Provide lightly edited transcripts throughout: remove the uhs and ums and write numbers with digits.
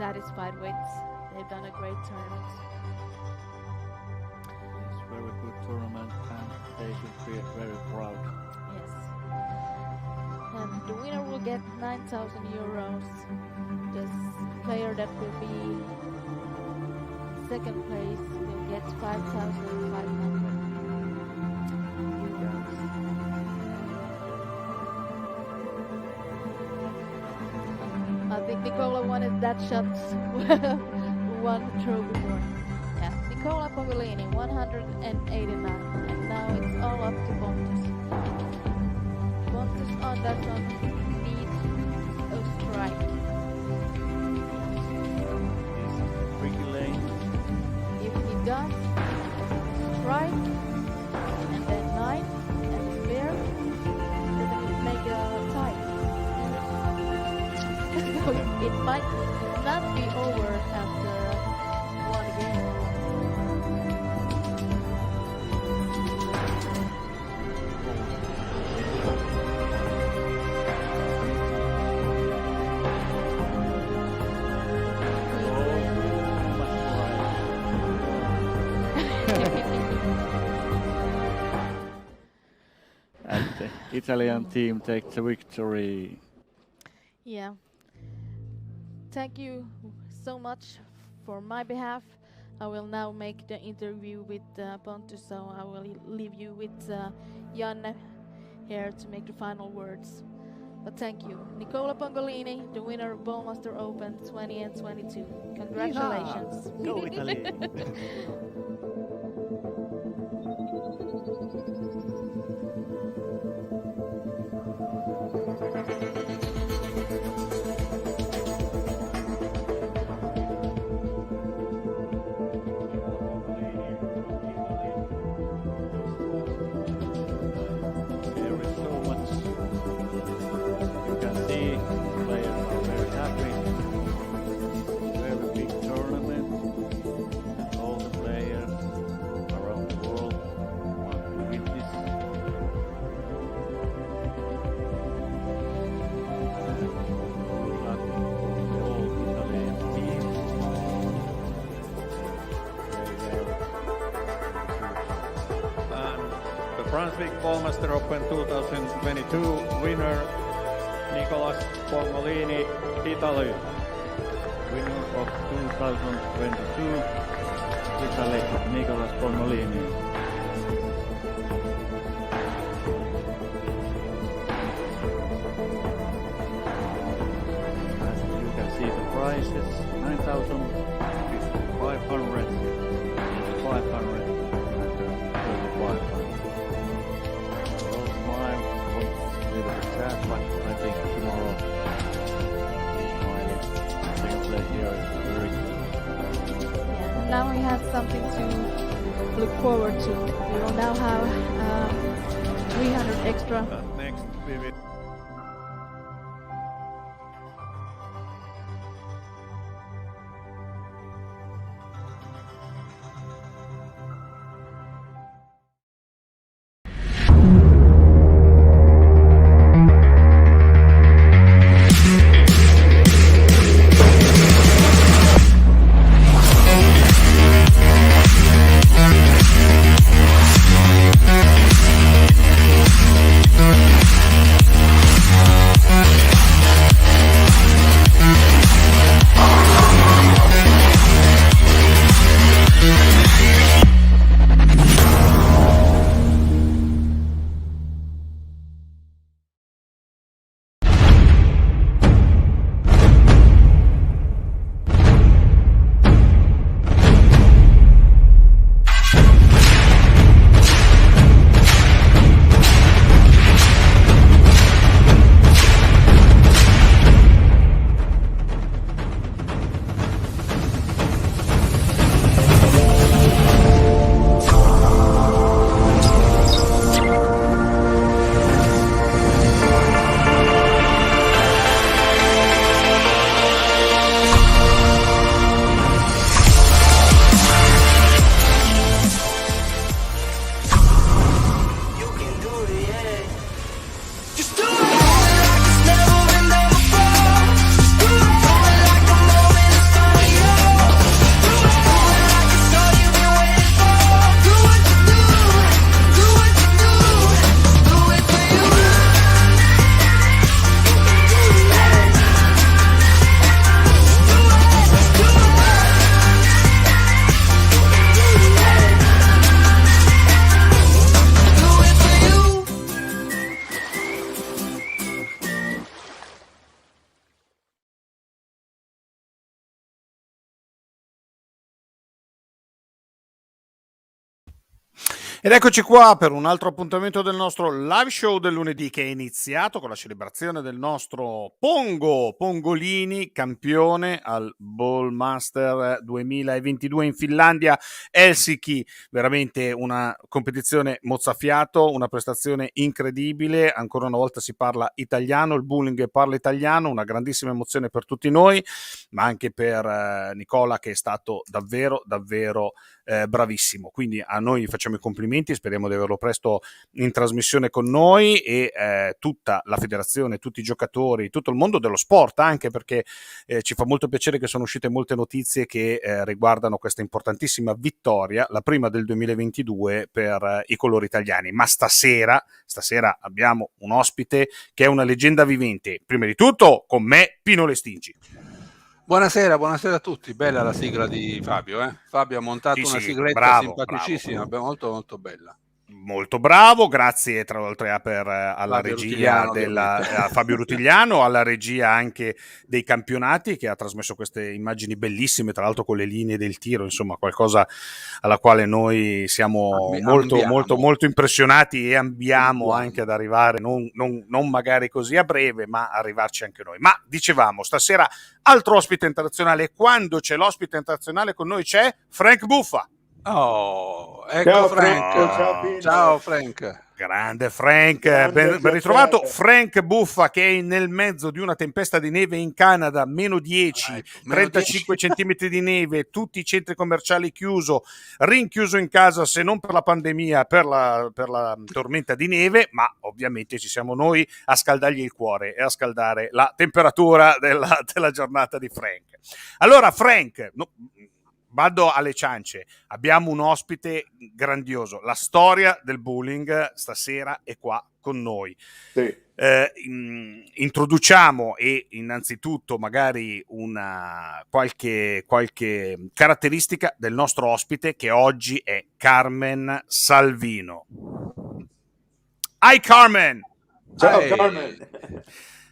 satisfied with. They've done a great tournament. It's very good tournament and they should be very proud. Yes. And the winner will get 9,000 euros. The player that will be second place will get 5,500 euros. I think Nicola wanted that shot one throw before. Yeah, Nicola Pavolini, 189. And now it's all up to Pontus. Pontus Andersson needs a strike. Ricky Lane. If he does, strike, and then 9, and spare, then it make a tie. So it might not be over after one game. And the Italian team takes the victory. Yeah. Thank you so much for my behalf. I will now make the interview with Pontus, so I will leave you with Janne here to make the final words. But thank you. Nicola Pangolini, the winner of Bowmaster Open 20 and 22. Congratulations. Yeehaw! Go Italy! There is so much. You can see players are very happy. Very big tournament. And all the players around the world want to win this. Good luck to the whole Italian team. Very well. And the Brunswick Bowmaster Open 2022 winner Nicolas Pongolini, Italy. Winner of 2022, Italy, Nicolas Pomolini. As you can see the prices, 9,500, 500, and 500. Well, mine was a little bit sad, but I think tomorrow second place here is very good. Yeah, now we have something to look forward to. We will now have 300 extra. Next we will We'll be right back. Ed eccoci qua per un altro appuntamento del nostro live show del lunedì, che è iniziato con la celebrazione del nostro Pongolini, campione al Ballmaster 2022 in Finlandia, Helsinki. Veramente una competizione mozzafiato, una prestazione incredibile. Ancora una volta si parla italiano, il bowling parla italiano, una grandissima emozione per tutti noi, ma anche per Nicola, che è stato davvero bravissimo. Quindi a noi facciamo i complimenti, speriamo di averlo presto in trasmissione con noi, e tutta la federazione, tutti i giocatori, tutto il mondo dello sport, anche perché ci fa molto piacere che sono uscite molte notizie che riguardano questa importantissima vittoria, la prima del 2022 per i colori italiani. Ma stasera abbiamo un ospite che è una leggenda vivente. Prima di tutto con me Pino Lestingi. Buonasera a tutti, bella la sigla di Fabio, eh? Fabio ha montato una sigletta simpaticissima, molto bella. Molto bravo, grazie tra l'altro alla regia a Fabio Rutigliano, alla regia anche dei campionati, che ha trasmesso queste immagini bellissime, tra l'altro con le linee del tiro, insomma qualcosa alla quale noi siamo molto impressionati e ambiamo anche ad arrivare, non magari così a breve, ma arrivarci anche noi. Ma dicevamo, stasera altro ospite internazionale, e quando c'è l'ospite internazionale con noi c'è Frank Buffa. Oh, ecco. Ciao Frank. Ciao Frank. Grande Frank, ben ritrovato. Frank Buffa, che è nel mezzo di una tempesta di neve in Canada, meno 10, 35 centimetri di neve, tutti i centri commerciali rinchiuso in casa, se non per la pandemia, per la tormenta di neve, ma ovviamente ci siamo noi a scaldargli il cuore e a scaldare la temperatura della giornata di Frank. Allora Frank, vado alle ciance, abbiamo un ospite grandioso, la storia del bowling stasera è qua con noi. Sì. Introduciamo e innanzitutto magari qualche caratteristica del nostro ospite, che oggi è Carmen Salvino. Hi Carmen! Ciao Carmen!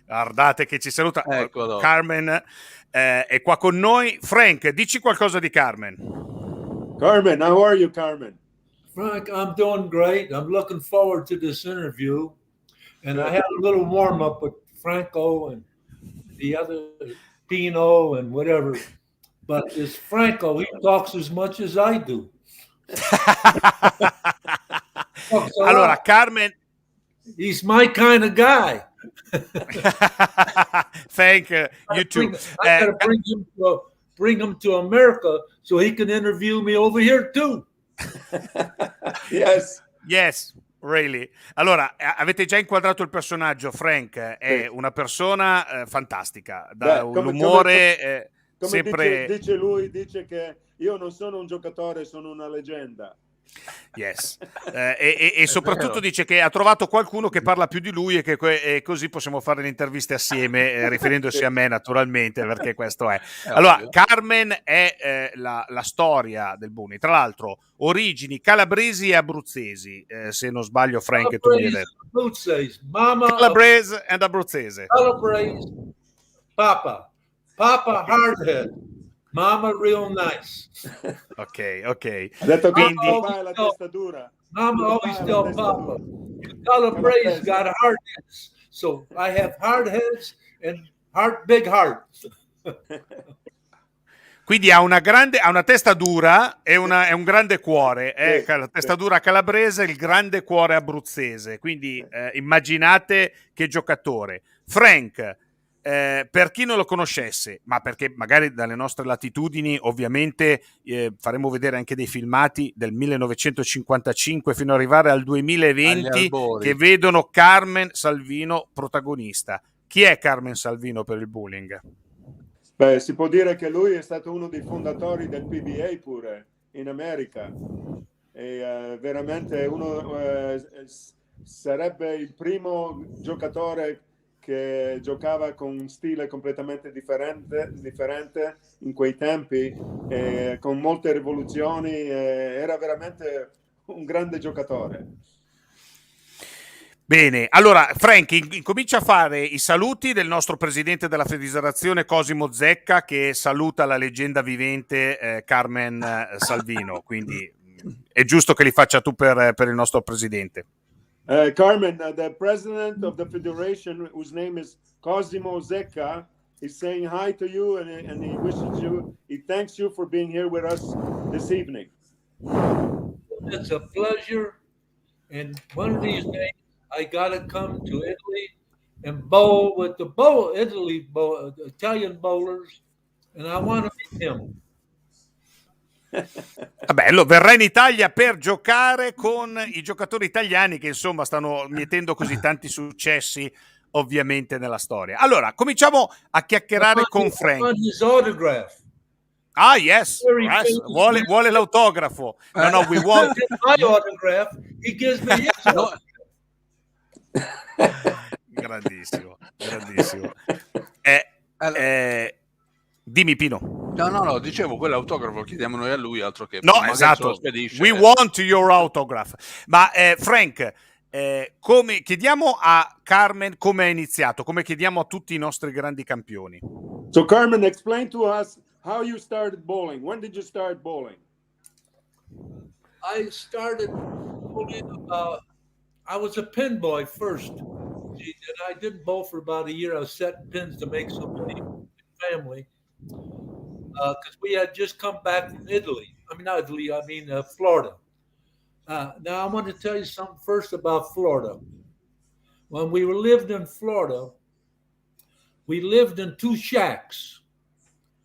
Guardate che ci saluta. Eccolo. Carmen è qua con noi. Frank, dici qualcosa di Carmen. Carmen, how are you, Carmen? Frank, I'm doing great. I'm looking forward to this interview. And I had a little warm up with Franco and the other Pino and whatever. But it's Franco, he talks as much as I do. Allora, Carmen, he's my kind of guy. Thank you too. I gotta bring him to America so he can interview me over here too. Yes, really. Allora, avete già inquadrato il personaggio. Frank è una persona fantastica, un umore sempre. Dice lui che io non sono un giocatore, sono una leggenda. Yes, e soprattutto dice che ha trovato qualcuno che parla più di lui, e così possiamo fare le interviste assieme, riferendosi a me naturalmente, perché questo è. Allora, Carmen è la storia del bowling, tra l'altro origini calabresi e abruzzesi, se non sbaglio Frank, tu mi hai detto. Calabrese and abruzzese. Calabrese, Papa hardhead, Mama real nice. Ok. Ha detto che quindi papà è la testa dura. Mama always tell Papa, Calabrese got hard heads, so I have hard heads and big hearts. Quindi ha una testa dura e un grande cuore, la testa dura calabrese, il grande cuore abruzzese. Quindi immaginate che giocatore. Frank, per chi non lo conoscesse, ma perché magari dalle nostre latitudini, ovviamente faremo vedere anche dei filmati del 1955 fino ad arrivare al 2020 che vedono Carmen Salvino protagonista. Chi è Carmen Salvino per il bowling? Beh, si può dire che lui è stato uno dei fondatori del PBA pure in America, e veramente sarebbe il primo giocatore che giocava con un stile completamente differente in quei tempi, con molte rivoluzioni, era veramente un grande giocatore. Bene, allora Frank incomincia a fare i saluti del nostro presidente della federazione Cosimo Zecca, che saluta la leggenda vivente Carmen Salvino, quindi è giusto che li faccia tu per il nostro presidente. Carmen, the president of the federation, whose name is Cosimo Zecca, is saying hi to you, and he wishes you, he thanks you for being here with us this evening. It's a pleasure, and one of these days I gotta come to Italy and bowl with the Italian bowlers, and I want to meet him. Bello, verrà in Italia per giocare con i giocatori italiani che insomma stanno mietendo così tanti successi ovviamente nella storia. Allora, cominciamo a chiacchierare con Frank. Ah, yes, vuole l'autografo. No, we want my autograph. He gives me his autograph. Grandissimo. Dimmi Pino. No, dicevo, quell'autografo lo chiediamo noi a lui, altro che... No, esatto, we want your autograph. Ma Frank, come chiediamo a Carmen come ha iniziato, come chiediamo a tutti i nostri grandi campioni. So Carmen, explain to us how you started bowling. When did you start bowling? I started bowling I was a pin boy first. And I didn't bowl for about a year. I was setting pins to make some money for my family. Because we had just come back from Italy. Florida. Now I want to tell you something first about Florida. When we lived in Florida, we lived in two shacks.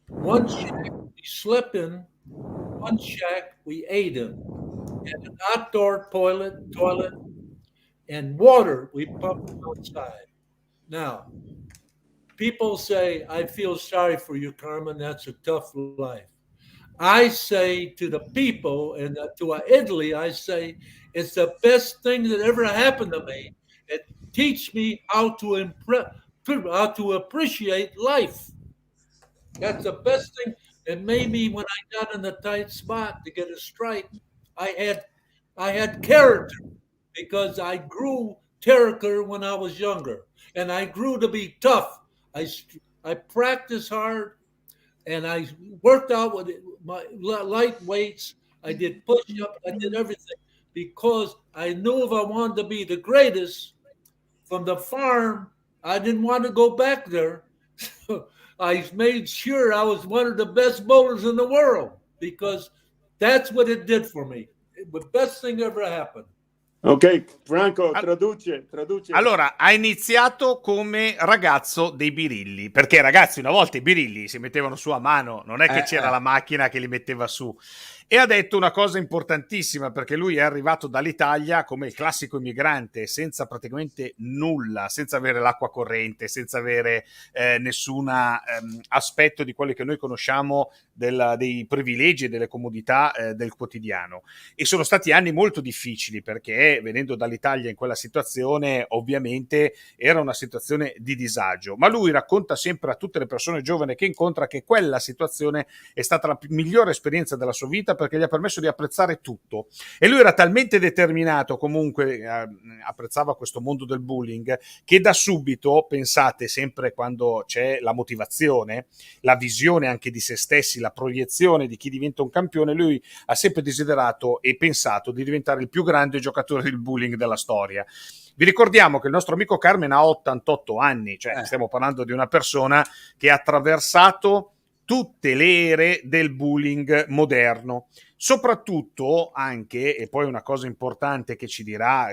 One shack we slept in, one shack we ate in. And an outdoor toilet, and water we pumped outside. Now, people say, I feel sorry for you, Carmen. That's a tough life. I say to the people and to Italy, I say, it's the best thing that ever happened to me. It teach me how to appreciate life. That's the best thing. It made me, when I got in the tight spot to get a strike, I had character because I grew character when I was younger, and I grew to be tough. I practiced hard, and I worked out with my light weights. I did push-up. I did everything because I knew if I wanted to be the greatest from the farm, I didn't want to go back there. So I made sure I was one of the best bowlers in the world because that's what it did for me. The best thing ever happened. Ok, Franco, traduce. Allora, ha iniziato come ragazzo dei birilli, perché ragazzi, una volta i birilli si mettevano su a mano, non è che c'era la macchina che li metteva su. E ha detto una cosa importantissima, perché lui è arrivato dall'Italia come il classico immigrante, senza praticamente nulla, senza avere l'acqua corrente, senza avere nessun aspetto di quelli che noi conosciamo dei privilegi e delle comodità del quotidiano. E sono stati anni molto difficili, perché venendo dall'Italia in quella situazione, ovviamente era una situazione di disagio. Ma lui racconta sempre a tutte le persone giovani che incontra che quella situazione è stata la migliore esperienza della sua vita, perché gli ha permesso di apprezzare tutto. E lui era talmente determinato, comunque apprezzava questo mondo del bullying, che da subito, pensate sempre quando c'è la motivazione, la visione anche di se stessi, la proiezione di chi diventa un campione, lui ha sempre desiderato e pensato di diventare il più grande giocatore del bullying della storia. Vi ricordiamo che il nostro amico Carmen ha 88 anni, cioè stiamo parlando di una persona che ha attraversato tutte le ere del bullying moderno. Soprattutto anche, e poi una cosa importante che ci dirà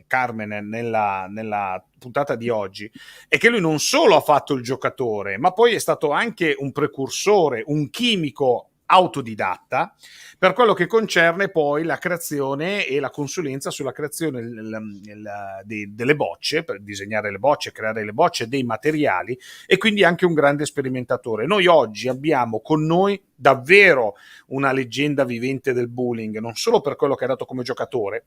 Carmen nella puntata di oggi, è che lui non solo ha fatto il giocatore, ma poi è stato anche un precursore, un chimico autodidatta per quello che concerne poi la creazione e la consulenza sulla creazione delle bocce, per disegnare le bocce, creare le bocce, dei materiali, e quindi anche un grande sperimentatore. Noi oggi abbiamo con noi davvero una leggenda vivente del bullying, non solo per quello che ha dato come giocatore,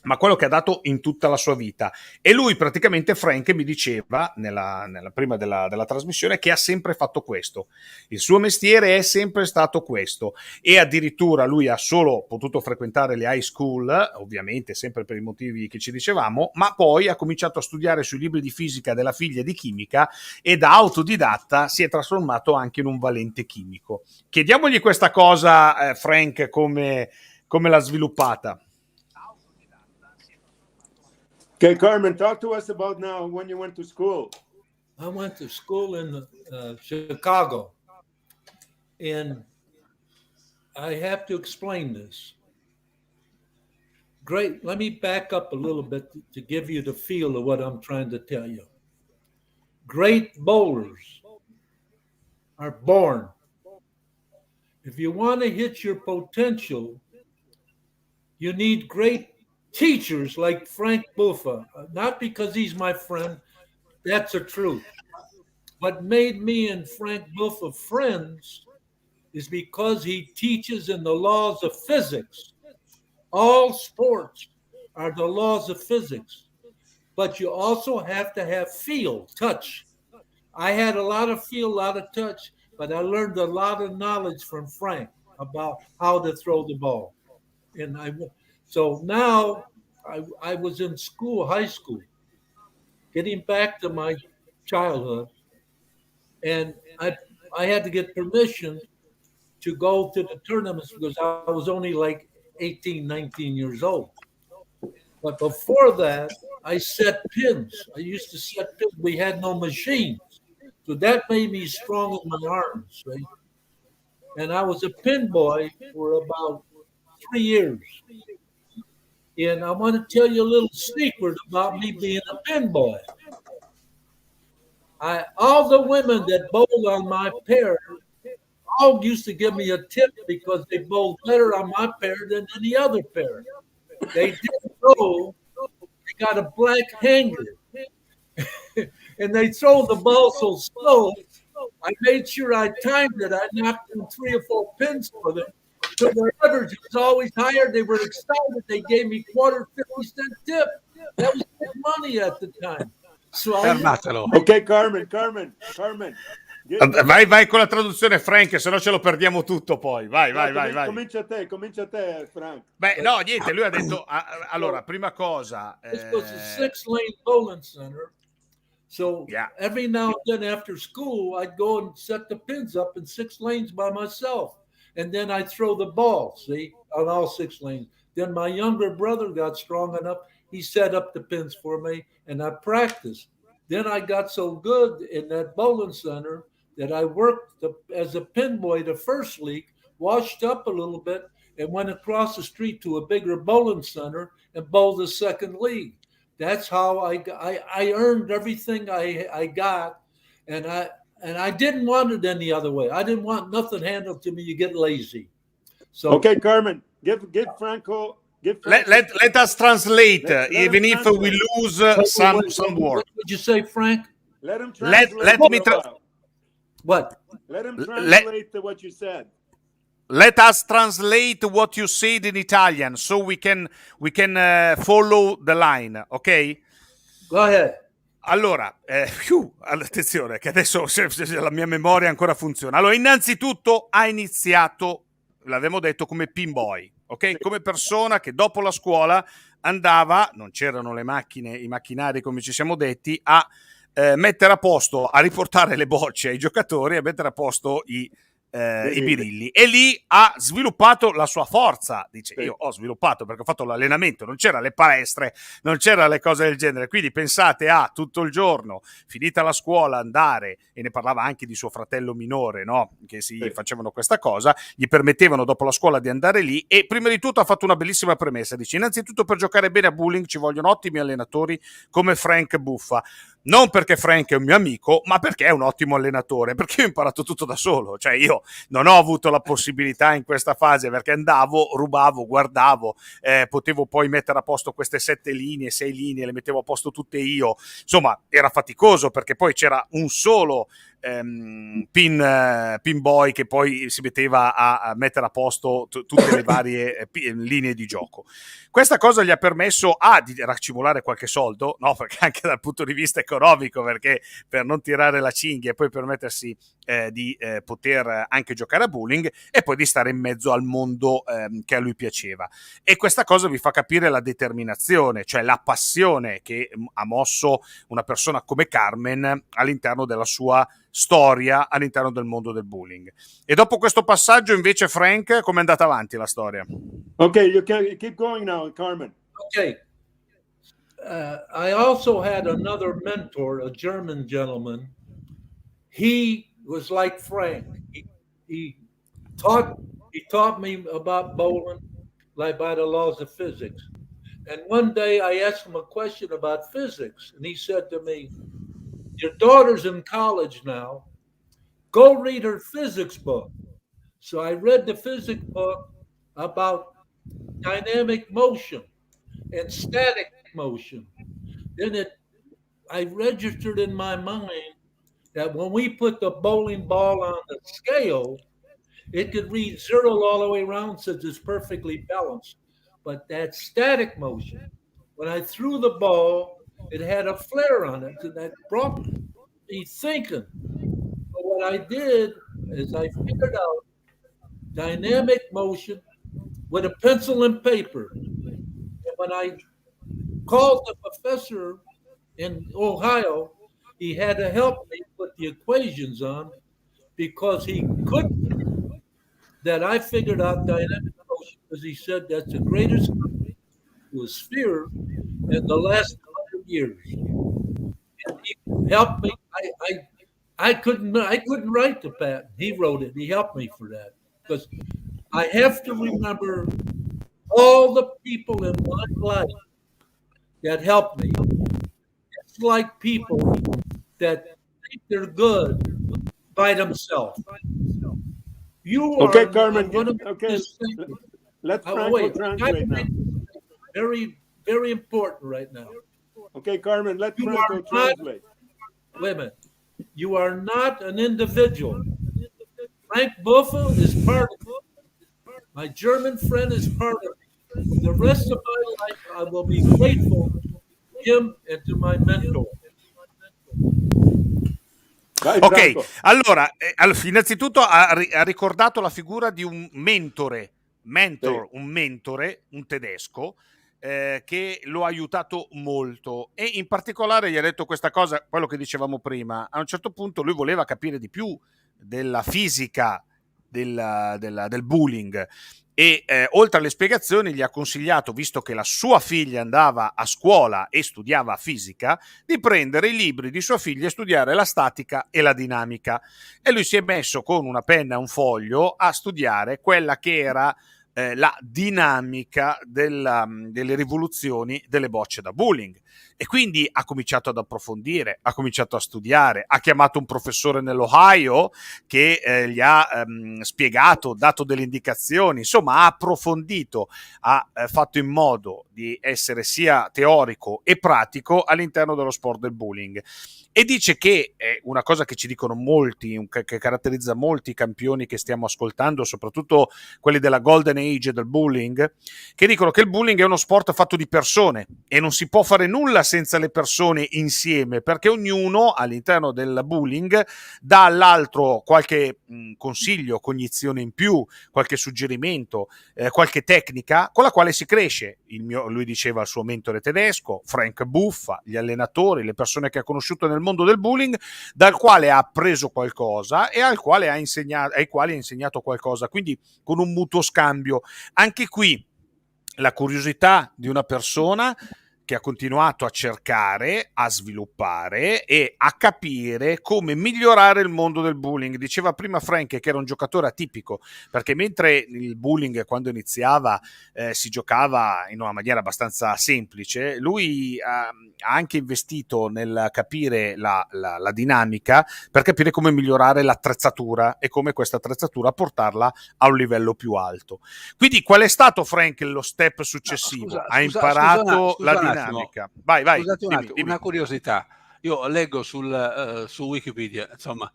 ma quello che ha dato in tutta la sua vita. E lui praticamente, Frank, mi diceva nella prima della trasmissione, che ha sempre fatto questo. Il suo mestiere è sempre stato questo, e addirittura lui ha solo potuto frequentare le high school, ovviamente sempre per i motivi che ci dicevamo, ma poi ha cominciato a studiare sui libri di fisica della figlia di chimica, e da autodidatta si è trasformato anche in un valente chimico. Chiediamogli questa cosa, Frank, come come l'ha sviluppata. Okay, Carmen, talk to us about now when you went to school. I went to school in Chicago, and I have to explain this. Great. Let me back up a little bit to give you the feel of what I'm trying to tell you. Great bowlers are born. If you want to hit your potential, you need great teachers like Frank Buffa, not because he's my friend, that's the truth. What made me and Frank Buffa friends is because he teaches in the laws of physics. All sports are the laws of physics, but you also have to have feel, touch. I had a lot of feel, a lot of touch, but I learned a lot of knowledge from Frank about how to throw the ball. And so now I was in school, high school, getting back to my childhood, and I had to get permission to go to the tournaments because I was only like 18, 19 years old. But before that, I set pins. I used to set pins. We had no machines. So that made me strong in my arms, right? And I was a pin boy for about 3 years. And I want to tell you a little secret about me being a pin boy. All the women that bowled on my pair all used to give me a tip because they bowled better on my pair than any other pair. They didn't know they got a black hanger. And they throw the ball so slow, I made sure I timed it. I knocked in 3 or 4 pins for them. So their average was always higher. They were excited. They gave me quarter 50-cent tip. That was good money at the time. So Ok, Carmen. Vai con la traduzione, Frank, se no ce lo perdiamo tutto poi. Vai. Comincia a te, Frank. Beh, no, niente, lui ha detto, allora, prima cosa... This was a 6-lane bowling center. So every now and then after school, I'd go and set the pins up in 6 lanes by myself. And then I'd throw the ball, see, on all 6 lanes. Then my younger brother got strong enough. He set up the pins for me, and I practiced. Then I got so good in that bowling center that I worked as a pin boy the first league, washed up a little bit, and went across the street to a bigger bowling center and bowled the second league. That's how I earned everything I got, and I didn't want it any other way. I didn't want nothing handled to me. You get lazy. So okay, Carmen, give Franco. Let us translate, even if we lose some words. What did you say, Frank? Let him translate. What? Let him translate what you said. Let us translate what you said in Italian, so we can follow the line, ok? Go ahead. Allora, attenzione, che adesso la mia memoria ancora funziona. Allora, innanzitutto ha iniziato, l'abbiamo detto, come pin boy, ok? Come persona che dopo la scuola andava, non c'erano le macchine, i macchinari come ci siamo detti, a mettere a posto, a riportare le bocce ai giocatori, a mettere a posto i birilli, e lì ha sviluppato la sua forza. Dice, io ho sviluppato perché ho fatto l'allenamento, non c'era le palestre, non c'era le cose del genere, quindi pensate a tutto il giorno, finita la scuola, andare, e ne parlava anche di suo fratello minore, no? Che facevano questa cosa, gli permettevano dopo la scuola di andare lì, e prima di tutto ha fatto una bellissima premessa, dice, innanzitutto per giocare bene a bowling ci vogliono ottimi allenatori come Frank Buffa. Non perché Frank è un mio amico, ma perché è un ottimo allenatore, perché io ho imparato tutto da solo. Cioè io non ho avuto la possibilità in questa fase, perché andavo, rubavo, guardavo, potevo poi mettere a posto queste 7 linee, 6 linee, le mettevo a posto tutte io. Insomma, era faticoso perché poi c'era un solo pin boy che poi si metteva a mettere a posto tutte le varie linee di gioco. Questa cosa gli ha permesso di racimolare qualche soldo, no? Perché anche dal punto di vista economico, perché per non tirare la cinghia e poi permettersi di poter anche giocare a bowling, e poi di stare in mezzo al mondo che a lui piaceva. E questa cosa vi fa capire la determinazione, cioè la passione che ha mosso una persona come Carmen all'interno della sua storia all'interno del mondo del bullying. E dopo questo passaggio invece, Frank, come è andata avanti la storia? Ok, you can keep going now, Carmen. Okay. I also had another mentor, a German gentleman. He was like Frank. He taught me about bowling, like by the laws of physics. And one day I asked him a question about physics, and he said to me, "Your daughter's in college now. Go read her physics book." So I read the physics book about dynamic motion and static motion. Then I registered in my mind that when we put the bowling ball on the scale, it could read 0 all the way around since it's perfectly balanced. But that static motion, when I threw the ball, it had a flare on it, and that brought me thinking. So what I did is I figured out dynamic motion with a pencil and paper. And when I called the professor in Ohio, he had to help me put the equations on because he couldn't believe that I figured out dynamic motion, because he said that's the greatest to a sphere in the last 100 years. And he helped me. I couldn't write the patent. He wrote it. He helped me for that, because I have to remember all the people in my life that helped me. It's like people that think they're good by themselves. You are. Okay, Carmen. Okay, let's Franco translate now. Very, very important right now. Okay, Carmen, let Franco translate. Wait a minute. You are not an individual. Frank Buffa is part of it. My German friend is part of it. For the rest of my life, I will be grateful to him and to my mentor. Ok, allora, innanzitutto ha ricordato la figura di un mentore, un tedesco, che lo ha aiutato molto, e in particolare gli ha detto questa cosa, quello che dicevamo prima. A un certo punto lui voleva capire di più della fisica del bullying, e oltre alle spiegazioni gli ha consigliato, visto che la sua figlia andava a scuola e studiava fisica, di prendere i libri di sua figlia e studiare la statica e la dinamica, e lui si è messo con una penna e un foglio a studiare quella che era la dinamica delle rivoluzioni delle bocce da bullying. E quindi ha cominciato ad approfondire, ha cominciato a studiare, ha chiamato un professore nell'Ohio che gli ha spiegato, dato delle indicazioni, insomma ha approfondito, ha fatto in modo di essere sia teorico e pratico all'interno dello sport del bullying. E dice che è una cosa che ci dicono molti, che caratterizza molti campioni che stiamo ascoltando, soprattutto quelli della golden age del bullying, che dicono che il bullying è uno sport fatto di persone e non si può fare nulla senza le persone insieme, perché ognuno all'interno del bullying dà all'altro qualche consiglio, cognizione in più, qualche suggerimento, qualche tecnica con la quale si cresce. Lui diceva il suo mentore tedesco, Frank Buffa, gli allenatori, le persone che ha conosciuto nel mondo del bullying, dal quale ha appreso qualcosa e ai quali ha insegnato qualcosa, quindi con un mutuo scambio. Anche qui la curiosità di una persona che ha continuato a cercare, a sviluppare e a capire come migliorare il mondo del bullying. Diceva prima Frank che era un giocatore atipico, perché mentre il bullying quando iniziava si giocava in una maniera abbastanza semplice, lui ha anche investito nel capire la dinamica, per capire come migliorare l'attrezzatura e come questa attrezzatura portarla a un livello più alto. Quindi qual è stato, Frank, lo step successivo? Ha imparato la dinamica. Vai. Scusate un attimo, una curiosità. Io leggo su Wikipedia, insomma,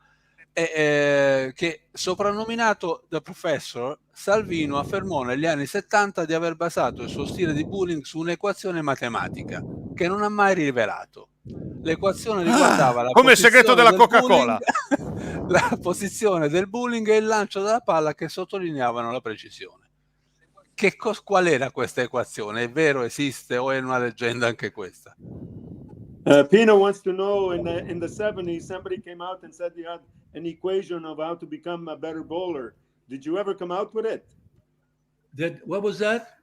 che soprannominato The Professor, Salvino affermò negli anni 70 di aver basato il suo stile di bullying su un'equazione matematica che non ha mai rivelato. L'equazione riguardava la come il segreto della Coca-Cola, la posizione del bullying e il lancio della palla, che sottolineavano la precisione. Qual era questa equazione? È vero, esiste, o è una leggenda anche questa? Pino wants to know, in the 70s, somebody came out and said you had an equation of how to become a better bowler. Did you ever come out with it? What was that?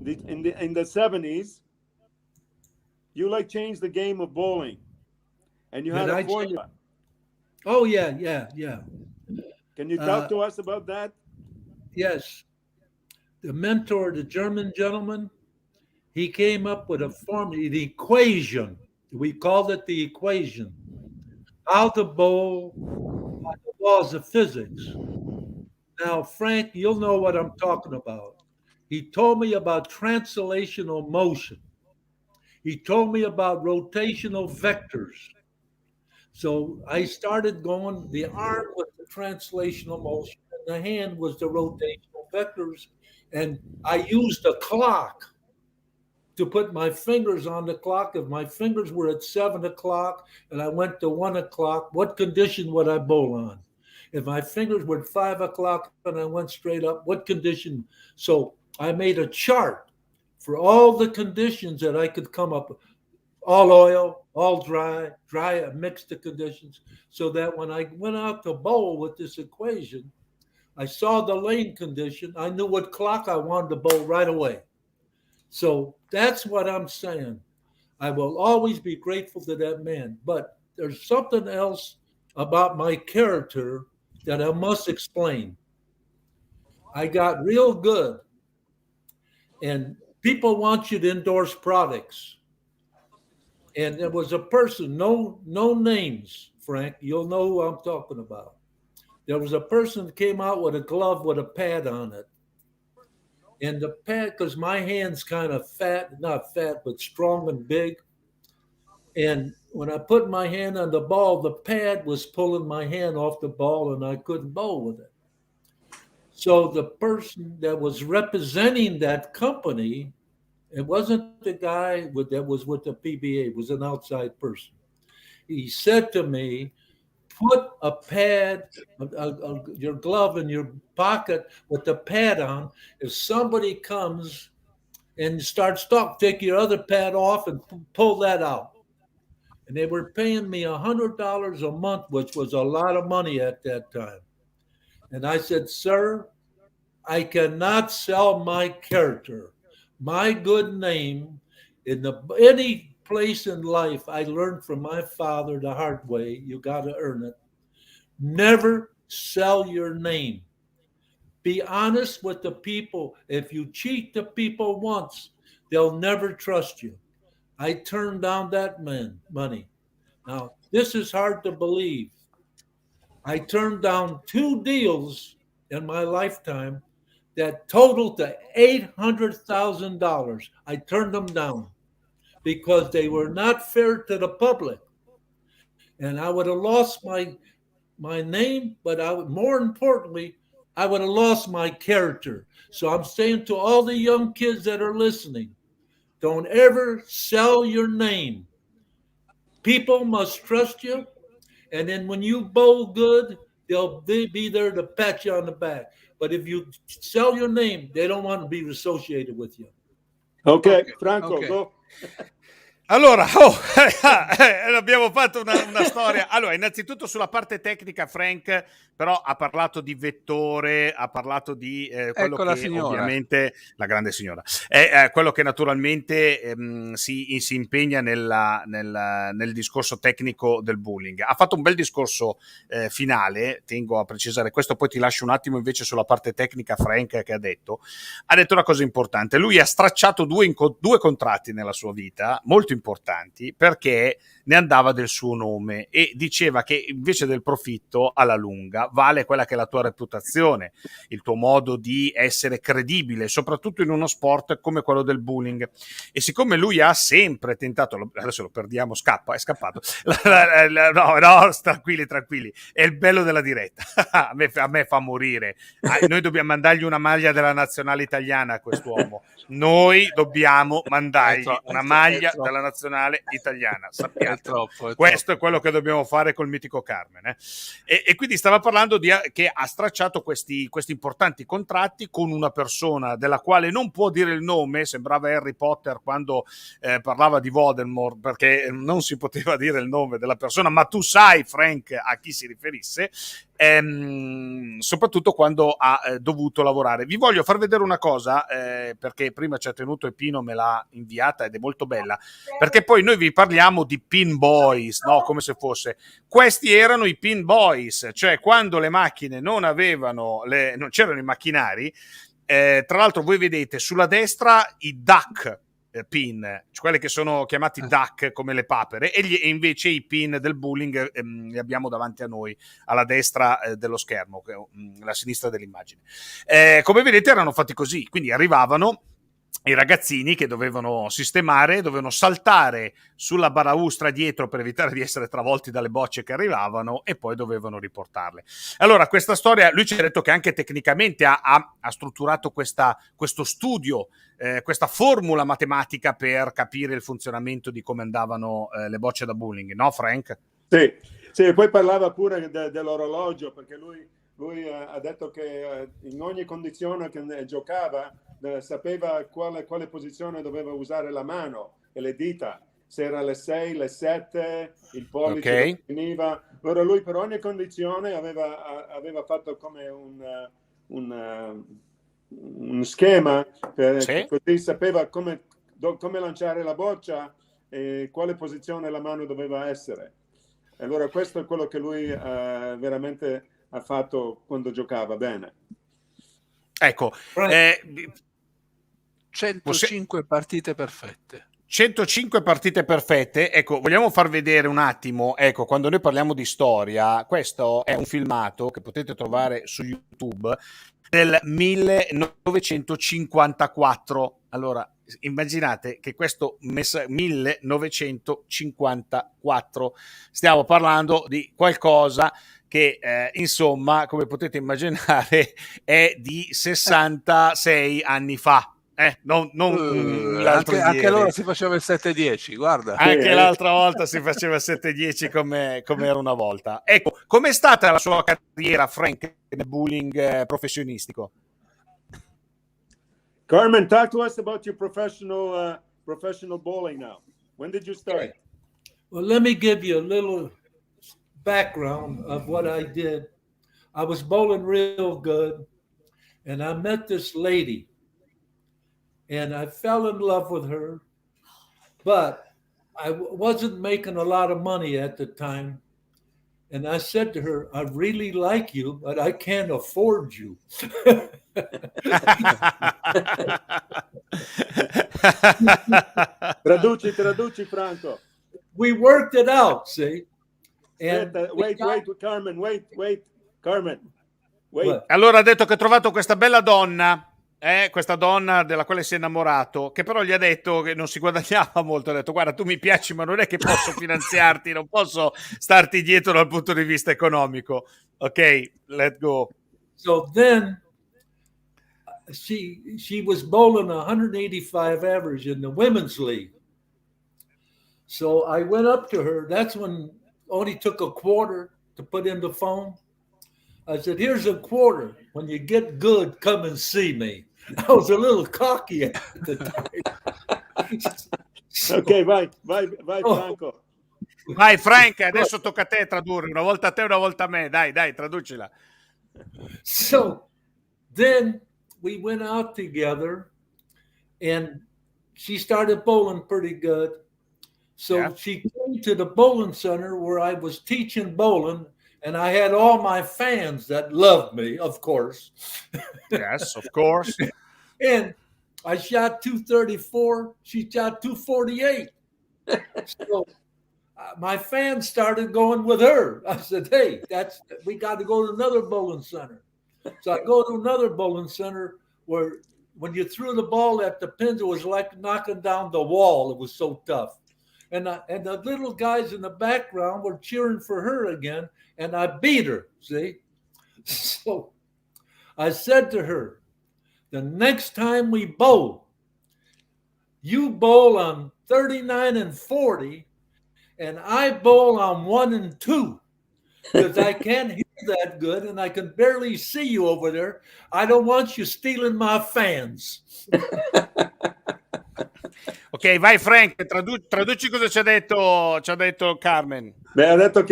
In the 70s, you changed the game of bowling, and you had a formula. Oh yeah. Can you talk to us about that? Yes. The mentor, the German gentleman, he came up with a formula, the equation. We called it the equation. How to bowl by the laws of physics. Now, Frank, you'll know what I'm talking about. He told me about translational motion. He told me about rotational vectors. So I started going, the arm was the translational motion, and the hand was the rotational vectors. And I used a clock to put my fingers on the clock. If my fingers were at 7 o'clock and I went to 1 o'clock, what condition would I bowl on? If my fingers were at 5 o'clock and I went straight up, what condition? So I made a chart for all the conditions that I could come up with. All oil, all dry, I mixed the conditions, so that when I went out to bowl with this equation, I saw the lane condition. I knew what clock I wanted to bowl right away. So that's what I'm saying. I will always be grateful to that man. But there's something else about my character that I must explain. I got real good, and people want you to endorse products. And there was a person, no names, Frank, you'll know who I'm talking about. There was a person that came out with a glove with a pad on it. And the pad, because my hand's kind of fat, not fat, but strong and big. And when I put my hand on the ball, the pad was pulling my hand off the ball and I couldn't bowl with it. So the person that was representing that company, it wasn't the guy that was with the PBA, it was an outside person. He said to me, put a pad, your glove in your pocket with the pad on. If somebody comes and starts talking, take your other pad off and pull that out. And they were paying me $100 a month, which was a lot of money at that time. And I said, sir, I cannot sell my character. My good name in any place in life, I learned from my father the hard way. You got to earn it. Never sell your name. Be honest with the people. If you cheat the people once, they'll never trust you. I turned down that money. Now, this is hard to believe. I turned down 2 deals in my lifetime that totaled to $800,000. I turned them down because they were not fair to the public. And I would have lost my name, but more importantly, I would have lost my character. So I'm saying to all the young kids that are listening, don't ever sell your name. People must trust you. And then when you bowl good, they'll be there to pat you on the back. But if you sell your name, they don't want to be associated with you. Okay. Franco, go. Allora, abbiamo fatto una storia. Allora, innanzitutto sulla parte tecnica, Frank, però ha parlato di vettore, ha parlato di quello ecco che ovviamente la grande signora è quello che naturalmente si impegna nel discorso tecnico del bowling. Ha fatto un bel discorso finale, tengo a precisare questo, poi ti lascio un attimo invece sulla parte tecnica. Frank, che ha detto una cosa importante. Lui ha stracciato due contratti nella sua vita molto importanti, perché ne andava del suo nome e diceva che invece del profitto alla lunga vale quella che è la tua reputazione, il tuo modo di essere credibile, soprattutto in uno sport come quello del bowling. E siccome lui ha sempre tentato, adesso lo perdiamo, è scappato, no, tranquilli, è il bello della diretta. a me fa morire. Noi dobbiamo mandargli una maglia della nazionale italiana a quest'uomo, noi dobbiamo mandargli una maglia della nazionale italiana. Sappiate, È troppo. Questo è quello che dobbiamo fare col mitico Carmen. E quindi stava parlando che ha stracciato questi importanti contratti con una persona della quale non può dire il nome, sembrava Harry Potter quando parlava di Voldemort, perché non si poteva dire il nome della persona, ma tu sai, Frank, a chi si riferisse, soprattutto quando ha dovuto lavorare. Vi voglio far vedere una cosa, perché prima ci ha tenuto e Pino me l'ha inviata ed è molto bella, perché poi noi vi parliamo di pin boys, no? Come se fosse. Questi erano i pin boys, cioè quando le macchine non c'erano i macchinari. Tra l'altro voi vedete sulla destra i duck pin, cioè quelle che sono chiamati duck come le papere, e invece i pin del bowling li abbiamo davanti a noi alla destra dello schermo, alla sinistra dell'immagine. Come vedete erano fatti così, quindi arrivavano i ragazzini che dovevano sistemare, dovevano saltare sulla balaustra dietro per evitare di essere travolti dalle bocce che arrivavano e poi dovevano riportarle. Allora, questa storia, lui ci ha detto che anche tecnicamente ha strutturato questo studio, questa formula matematica per capire il funzionamento di come andavano le bocce da bowling, no Frank? Sì, poi parlava pure dell'orologio, perché lui ha detto che in ogni condizione che giocava sapeva quale posizione doveva usare la mano e le dita, se era le 6, le 7, il pollice finiva. Allora lui per ogni condizione aveva fatto come un schema, così sapeva come lanciare la boccia e quale posizione la mano doveva essere. Allora questo è quello che lui veramente ha fatto quando giocava bene. Ecco, 105 partite perfette. 105 partite perfette. Ecco, vogliamo far vedere un attimo, ecco, quando noi parliamo di storia, questo è un filmato che potete trovare su YouTube del 1954. Allora, immaginate che questo 1954 stiamo parlando di qualcosa che insomma, come potete immaginare, è di 66 anni fa. L'altro anche ieri. allora si faceva il 7-10, guarda. Anche l'altra volta si faceva il 7-10 come era una volta. Ecco, com'è stata la sua carriera, Frank, nel bowling professionistico? Carmen, talk to us about your professional bowling now. When did you start? Okay. Well, let me give you a little background of what I did. I was bowling real good, and I met this lady, and I fell in love with her, but I wasn't making a lot of money at the time. And I said to her, I really like you, but I can't afford you. Traduci, Franco. We worked it out, see? And wait, Carmen, Carmen. Wait. Allora ha detto che ha trovato questa bella donna, questa donna della quale si è innamorato, che però gli ha detto che non si guadagnava molto. Ha detto: guarda, tu mi piaci, ma non è che posso finanziarti, non posso starti dietro dal punto di vista economico. Ok, let's go. So then she was bowling 185 average in the women's league. So I went up to her. That's when only took a quarter to put in the phone. I said, here's a quarter. When you get good, come and see me. I was a little cocky at the time. Ok, vai, Franco. Vai, Frank, adesso tocca a te tradurre. Una volta a te, una volta a me. Dai, traducila. So then we went out together, and she started bowling pretty good. So she came to the bowling center where I was teaching bowling, and I had all my fans that loved me, of course. Yes, of course. And I shot 234. She shot 248. So my fans started going with her. I said, hey, we got to go to another bowling center. So I go to another bowling center where when you threw the ball at the pins, it was like knocking down the wall. It was so tough. And the little guys in the background were cheering for her again, and I beat her, see? So I said to her, the next time we bowl, You bowl on 39 and 40, and I bowl on 1 and 2 because I can't hear that good and I can barely see you over there. I don't want you stealing my fans. Ok, vai Frank, traduci cosa ci ha detto Carmen. Beh, ha detto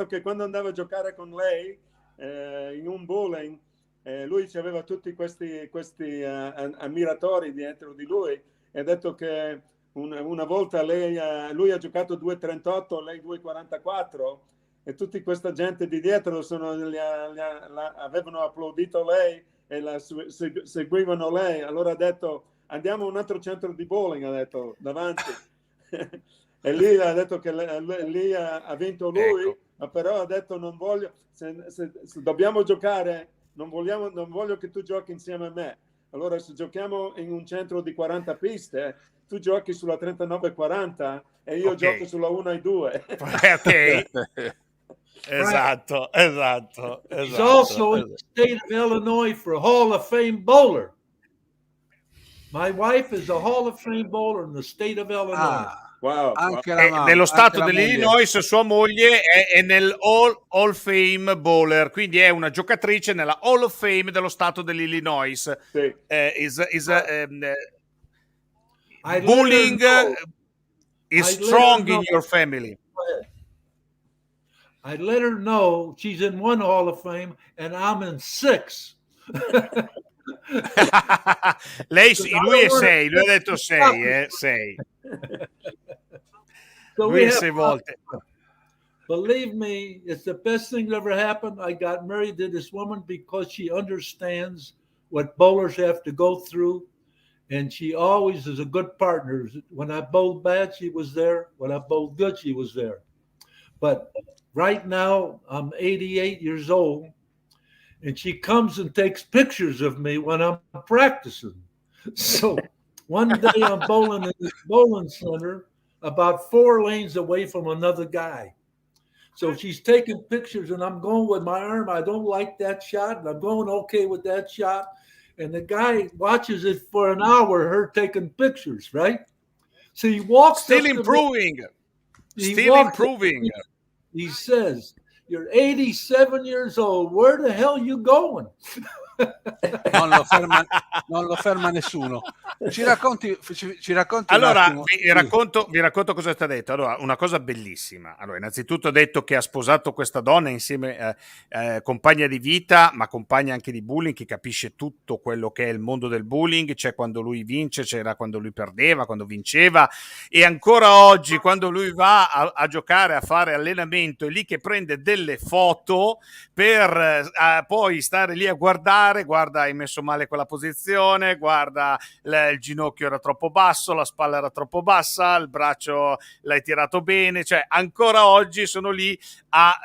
che quando andava a giocare con lei in un bowling, lui aveva tutti questi ammiratori dietro di lui, e ha detto che una volta lui ha giocato 2,38, lei 2,44, e tutta questa gente di dietro avevano applaudito lei e seguivano lei. Allora ha detto: andiamo a un altro centro di bowling, ha detto, davanti. E lì ha detto che lì ha vinto lui, ecco. Ma però ha detto: non voglio, se dobbiamo giocare, non voglio che tu giochi insieme a me. Allora se giochiamo in un centro di 40 piste, tu giochi sulla 39-40 e io gioco sulla 1-2. Ok. Esatto. He's also in the state of Illinois for Hall of Fame bowler. My wife is a Hall of Fame bowler in the state of Illinois. Wow. Anche nello stato dell'Illinois sua moglie è nel Hall of Fame bowler, quindi è una giocatrice nella Hall of Fame dello stato dell'Illinois. Sì. Bowling is strong in your family. I let her know she's in one Hall of Fame and I'm in 6. Lui è 6, lui ha detto 6, 6. So lui è 6 volte. Believe me, it's the best thing that ever happened. I got married to this woman because she understands what bowlers have to go through, and she always is a good partner. When I bowled bad, she was there. When I bowled good, she was there. But right now, I'm 88 years old, and she comes and takes pictures of me when I'm practicing. So one day I'm bowling in this bowling center about 4 lanes away from another guy. So she's taking pictures and I'm going with my arm. I don't like that shot, and I'm going okay with that shot. And the guy watches it for an hour, her taking pictures, right? So he walks Still improving. He says, "You're 87 years old. Where the hell you going?" Non lo ferma nessuno. Ci racconti allora, un attimo. vi racconto cosa ti ha detto. Allora, una cosa bellissima. Allora, innanzitutto ha detto che ha sposato questa donna insieme, compagna di vita, ma compagna anche di bullying, che capisce tutto quello che è il mondo del bullying. C'è quando lui vince, c'era quando lui perdeva, quando vinceva, e ancora oggi quando lui va a giocare, a fare allenamento, è lì che prende delle foto per poi stare lì a guardare. Guarda, hai messo male quella posizione, guarda, il ginocchio era troppo basso, la spalla era troppo bassa, il braccio l'hai tirato bene. Cioè ancora oggi sono lì a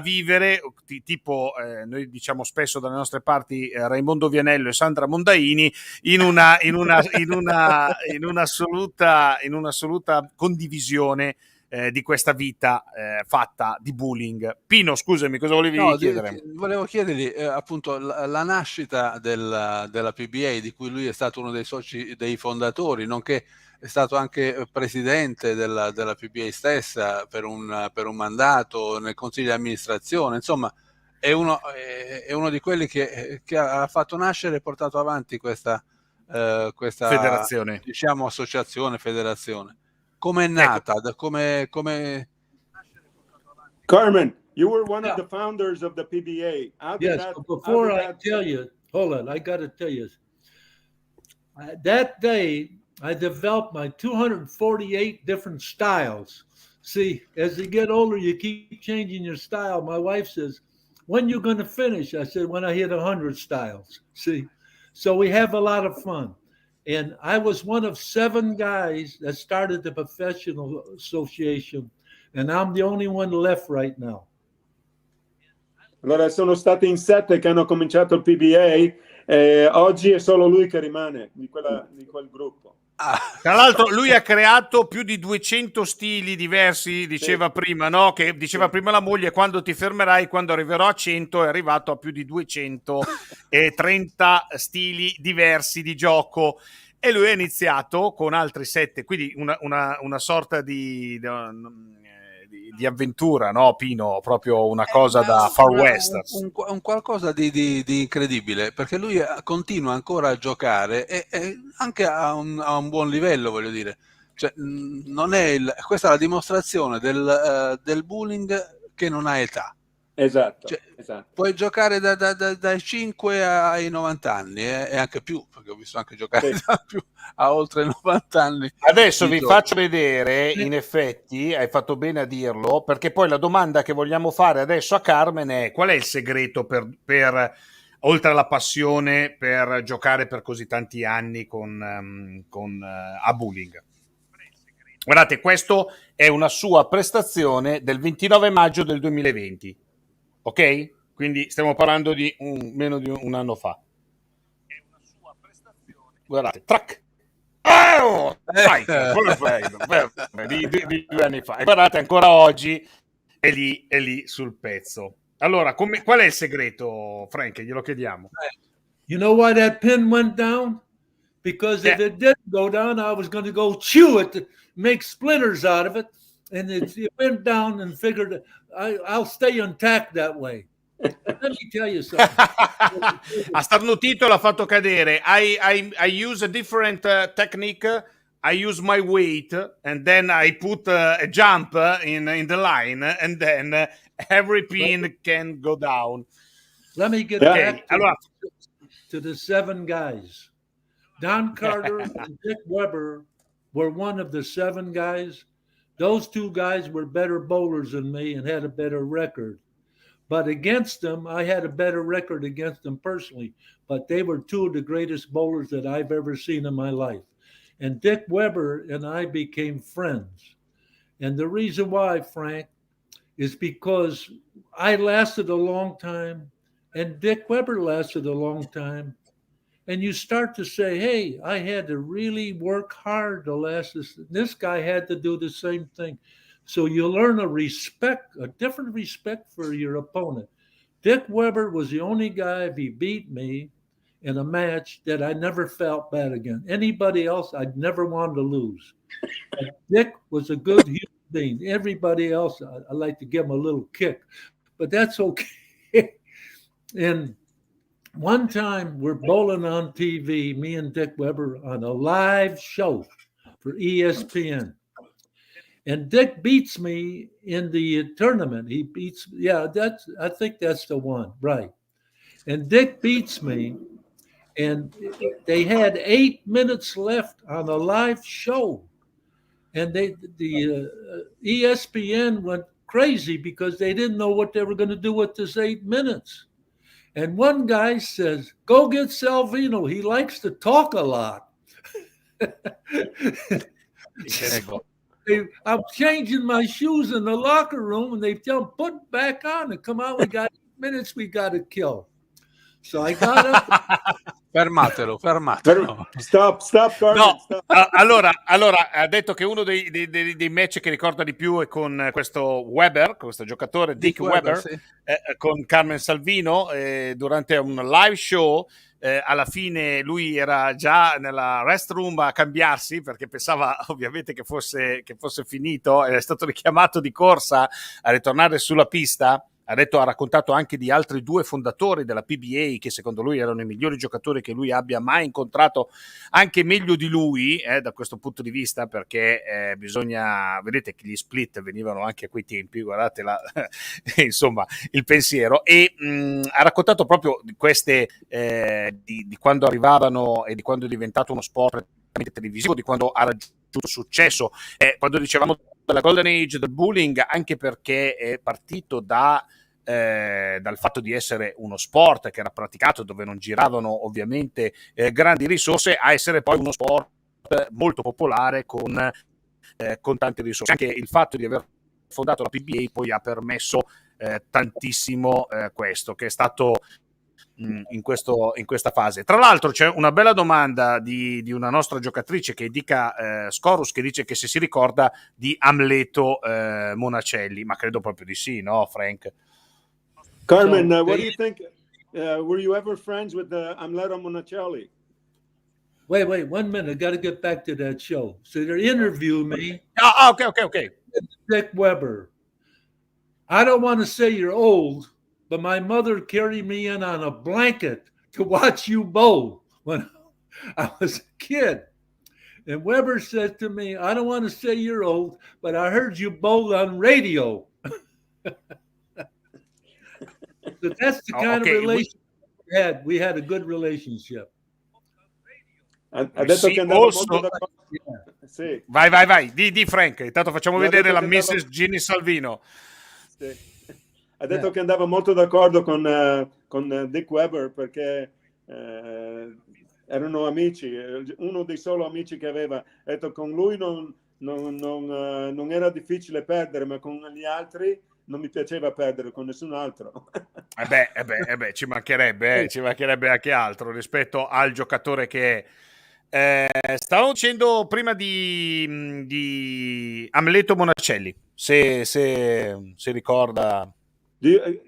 vivere, tipo noi diciamo spesso dalle nostre parti Raimondo Vianello e Sandra Mondaini, in un'assoluta condivisione di questa vita fatta di bullying. Pino, scusami, cosa volevi chiedere? Volevo chiedergli appunto la nascita della PBA, di cui lui è stato uno dei soci, dei fondatori, nonché è stato anche presidente della PBA stessa per un mandato nel consiglio di amministrazione. Insomma, è uno di quelli che ha fatto nascere e portato avanti questa federazione, diciamo associazione, federazione. Come è nata? Come... Carmen, you were one of the founders of the PBA. Before I tell you, hold on, I got to tell you. That day, I developed my 248 different styles. See, as you get older, you keep changing your style. My wife says, "When you going to finish?" I said, "When I hit 100 styles." See, so we have a lot of fun. And I was one of 7 guys that started the professional association, and I'm the only one left right now. Allora sono stati in 7 che hanno cominciato il PBA, e oggi è solo lui che rimane di quel gruppo. Tra l'altro lui ha creato più di 200 stili diversi, diceva prima, no? Che diceva prima la moglie: quando ti fermerai, quando arriverò a 100, è arrivato a più di 230 stili diversi di gioco. e lui ha iniziato con altri 7, quindi una sorta di avventura, no Pino? Proprio una cosa da Far Western. Un qualcosa di incredibile, perché lui continua ancora a giocare e anche a un buon livello, voglio dire. Cioè, non è questa è la dimostrazione del bowling che non ha età. Esatto, Cioè, esatto. puoi giocare dai 5 ai 90 anni e anche più, perché ho visto anche giocare Sì. a oltre 90 anni. Adesso vi faccio vedere, in effetti, hai fatto bene a dirlo, perché poi la domanda che vogliamo fare adesso a Carmen è: qual è il segreto per oltre alla passione, per giocare per così tanti anni a bowling? Guardate, questo è una sua prestazione del 29 maggio del 2020, ok? Quindi stiamo parlando di meno di un anno fa. È una sua prestazione. Guardate, track. Oh, perfetto, di 2 anni fa. E guardate, ancora oggi è lì sul pezzo. Allora, qual è il segreto, Frank? Glielo chiediamo. You know why that pin went down? Because if it didn't go down, I was going to go chew it to make splinters out of it. And it went down and figured I'll stay intact that way. Let me tell you something. A starnutito l'ha fatto cadere. I use a different technique. I use my weight and then I put a jump in the line and then every pin can go down. Let me get back to the 7 guys. Don Carter and Dick Weber were one of the 7 guys. Those 2 guys were better bowlers than me and had a better record. But against them, I had a better record against them personally. But they were 2 of the greatest bowlers that I've ever seen in my life. And Dick Weber and I became friends. And the reason why, Frank, is because I lasted a long time and Dick Weber lasted a long time. And you start to say, hey, I had to really work hard to last this. This guy had to do the same thing. So you learn a different respect for your opponent. Dick Weber was the only guy, if he beat me in a match, that I never felt bad again. Anybody else, I'd never wanted to lose. But Dick was a good human being. Everybody else, I like to give him a little kick. But that's okay. And one time we're bowling on TV, me and Dick Weber, on a live show for ESPN. And Dick beats me in the tournament. He beats, I think that's the one, right. And Dick beats me, and they had 8 minutes left on a live show. And the ESPN went crazy because they didn't know what they were going to do with this 8 minutes. And one guy says, go get Salvino. He likes to talk a lot. I'm changing my shoes in the locker room, and they tell him, put back on and come out. We got 8 minutes we got to kill. So I got up. Fermatelo. Stop, Carmen. No, stop. Allora, ha detto che uno dei match che ricorda di più è con questo Weber, questo giocatore Dick Weber, sì. con Carmen Salvino, durante un live show. Alla fine lui era già nella restroom a cambiarsi perché pensava ovviamente che fosse finito, è stato richiamato di corsa a ritornare sulla pista. Ha raccontato anche di altri 2 fondatori della PBA che secondo lui erano i migliori giocatori che lui abbia mai incontrato, anche meglio di lui da questo punto di vista, perché bisogna, vedete che gli split venivano anche a quei tempi, guardate insomma il pensiero, e ha raccontato proprio di queste di quando arrivavano e di quando è diventato uno sport televisivo, di quando ha raggiunto successo, quando dicevamo della golden age del bowling, anche perché è partito dal fatto di essere uno sport che era praticato dove non giravano ovviamente grandi risorse, a essere poi uno sport molto popolare con tante risorse. Anche il fatto di aver fondato la PBA poi ha permesso tantissimo questo, che è stato in questa fase. Tra l'altro c'è una bella domanda di una nostra giocatrice, che indica Scorus, che dice che se si ricorda di Amleto Monacelli, ma credo proprio di sì, no Frank? Carmen, what do you think? Were you ever friends with Amleto Monacelli? Wait, 1 minute. I got to get back to that show. So they interview me, Ok. Dick Weber. I don't want to say you're old, but my mother carried me in on a blanket to watch you bowl when I was a kid. And Weber said to me, I don't want to say you're old, but I heard you bowl on radio. So that's the kind of relationship we had. We had a good relationship. Ha detto che andava molto d'accordo. Sì. Vai. Di Frank. Intanto facciamo vedere la andava... Mrs. Ginny Salvino. Sì. Ha detto che andava molto d'accordo con Dick Weber perché erano amici. Uno dei solo amici che aveva. Ha detto con lui non era difficile perdere, ma con gli altri non mi piaceva perdere con nessun altro. Ci mancherebbe anche altro rispetto al giocatore che è. Stavo dicendo prima di Amleto Monacelli, se ricorda.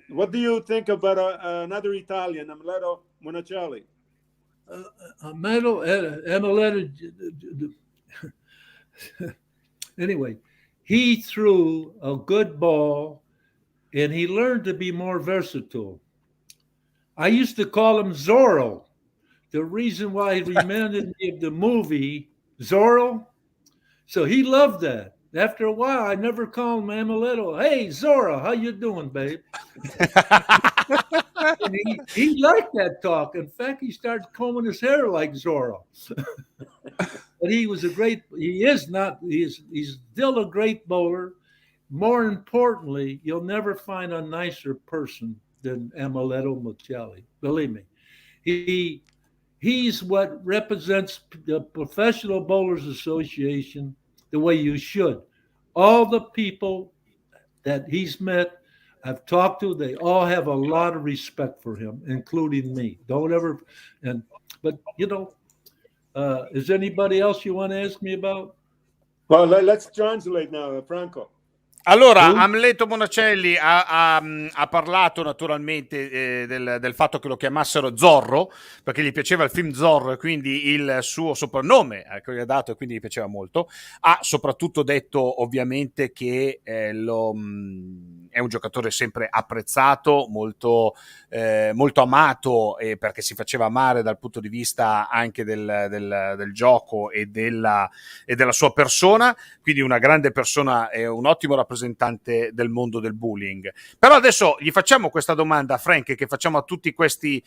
What do you think about another Italian, Amleto Monacelli? Amleto. Anyway, he threw a good ball, and he learned to be more versatile. I used to call him Zorro. The reason why he reminded me of the movie Zorro. So he loved that. After a while, I never called him Amuleto. Hey, Zorro, how you doing, babe? And he liked that talk. In fact, he started combing his hair like Zorro. But he's still a great bowler. More importantly, you'll never find a nicer person than Amleto Monacelli. Believe me. He's what represents the Professional Bowlers Association the way you should. All the people that he's met, I've talked to, they all have a lot of respect for him, including me. But is anybody else you want to ask me about? Well, let's translate now, Franco. Allora, Amleto Monacelli ha parlato naturalmente del fatto che lo chiamassero Zorro, perché gli piaceva il film Zorro e quindi il suo soprannome che gli ha dato e quindi gli piaceva molto. Ha soprattutto detto ovviamente che è un giocatore sempre apprezzato, molto amato, perché si faceva amare dal punto di vista anche del gioco e della sua persona, quindi una grande persona e un ottimo rappresentante del mondo del bowling. Però adesso gli facciamo questa domanda a Frank, che facciamo a tutti questi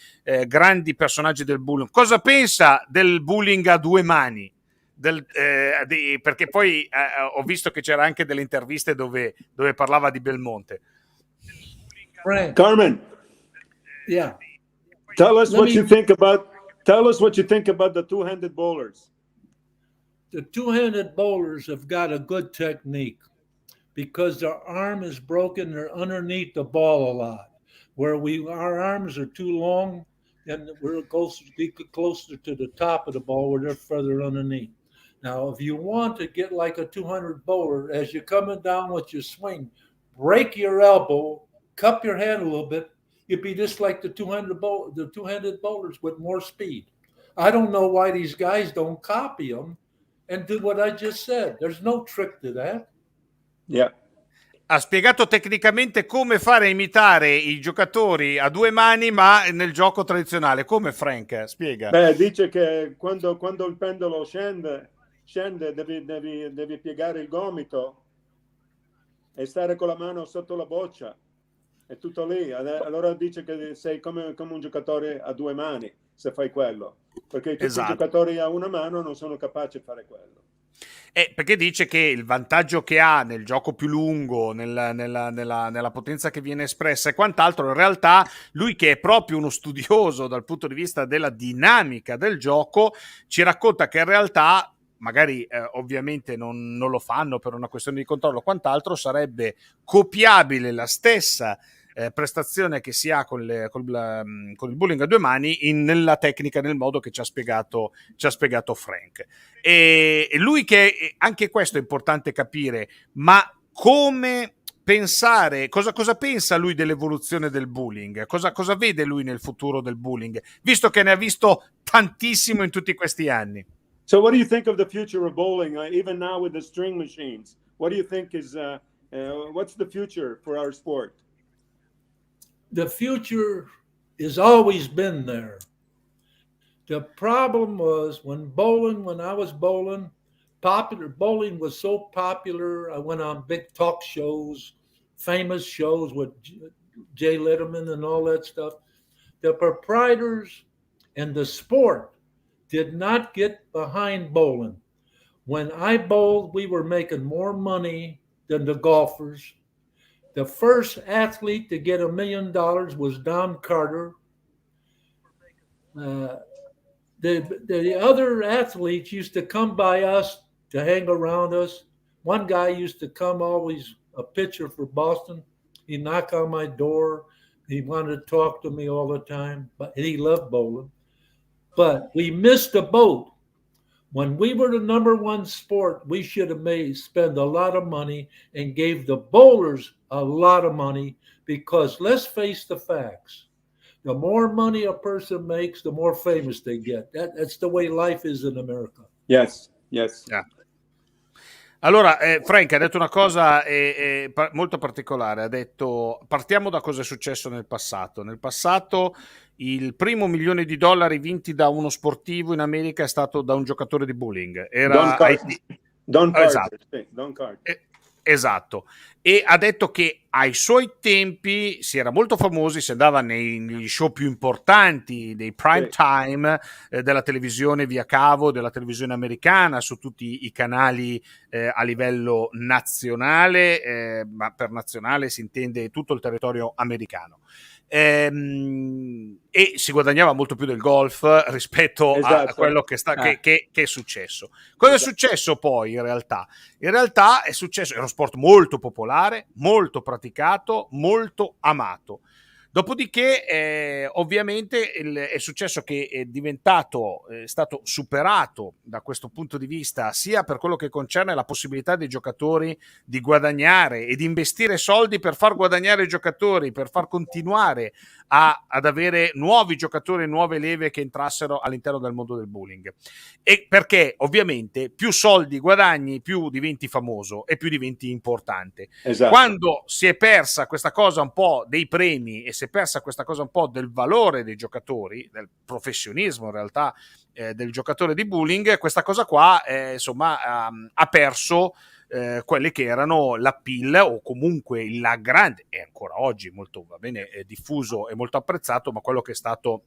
grandi personaggi del bowling. Cosa pensa del bowling a due mani? Perché poi ho visto che c'era anche delle interviste dove parlava di Belmonte. Frank. Carmen, yeah. Tell us what you think about the two-handed bowlers. The two-handed bowlers have got a good technique because their arm is broken. They're underneath the ball a lot. Where our arms are too long, and we're closer to the top of the ball where they're further underneath. Now, if you want to get like a 200 bowler, as you're coming down with your swing, break your elbow, cup your hand a little bit, you'd be just like the two-handed bowlers with more speed. I don't know why these guys don't copy them and do what I just said. There's no trick to that. Yeah. Ha spiegato tecnicamente come fare imitare i giocatori a due mani, ma nel gioco tradizionale. Come, Frank? Spiega. Beh, dice che quando il pendolo scende devi piegare il gomito e stare con la mano sotto la boccia. È tutto lì. Allora dice che sei come un giocatore a due mani se fai quello. Perché tutti i giocatori a una mano non sono capaci di fare quello. Perché dice che il vantaggio che ha nel gioco più lungo, nella potenza che viene espressa e quant'altro, in realtà lui, che è proprio uno studioso dal punto di vista della dinamica del gioco, ci racconta che in realtà magari ovviamente non lo fanno per una questione di controllo o quant'altro, sarebbe copiabile la stessa prestazione che si ha con il bowling a due mani nella tecnica, nel modo che ci ha spiegato Frank. E lui, che anche questo è importante capire, ma come pensare cosa pensa lui dell'evoluzione del bullying, cosa vede lui nel futuro del bullying, visto che ne ha visto tantissimo in tutti questi anni. So what do you think of the future of bowling, even now with the string machines? What do you think is, what's the future for our sport? The future has always been there. The problem was when I was bowling, bowling was so popular. I went on big talk shows, famous shows with Jay Letterman and all that stuff. The proprietors and the sport did not get behind bowling. When I bowled, we were making more money than the golfers. The first athlete to get $1 million was Don Carter. The other athletes used to come by us to hang around us. One guy used to come, always a pitcher for Boston. He'd knock on my door. He wanted to talk to me all the time, but he loved bowling. But we missed a boat. When we were the number one sport, we should have spend a lot of money and gave the bowlers a lot of money, because let's face the facts. The more money a person makes, the more famous they get. That's the way life is in America. Yes, yes. Yeah. Allora, Frank ha detto una cosa molto particolare. Ha detto: partiamo da cosa è successo nel passato. Nel passato il primo $1 milione vinti da uno sportivo in America è stato da un giocatore di bowling. Era Don Carter. Esatto. Sì, Don Carter. Esatto. E ha detto che ai suoi tempi si era molto famosi, si andava negli show più importanti, dei prime time della televisione via cavo, della televisione americana, su tutti i canali a livello nazionale, ma per nazionale si intende tutto il territorio americano. E si guadagnava molto più del golf rispetto a quello che è successo. Cosa è successo poi in realtà? In realtà è successo, è uno sport molto popolare, molto praticato, molto amato. Dopodiché ovviamente è successo che è stato superato da questo punto di vista, sia per quello che concerne la possibilità dei giocatori di guadagnare e di investire soldi per far guadagnare i giocatori, per far continuare ad avere nuovi giocatori, nuove leve che entrassero all'interno del mondo del bowling. E perché ovviamente più soldi guadagni, più diventi famoso e più diventi importante. Esatto. Quando si è persa questa cosa un po' dei premi e si è persa questa cosa un po' del valore dei giocatori, del professionismo in realtà del giocatore di bowling, questa cosa qua ha perso quelle che erano l'appeal, o comunque la grande, e ancora oggi molto diffuso e molto apprezzato, ma quello che è stato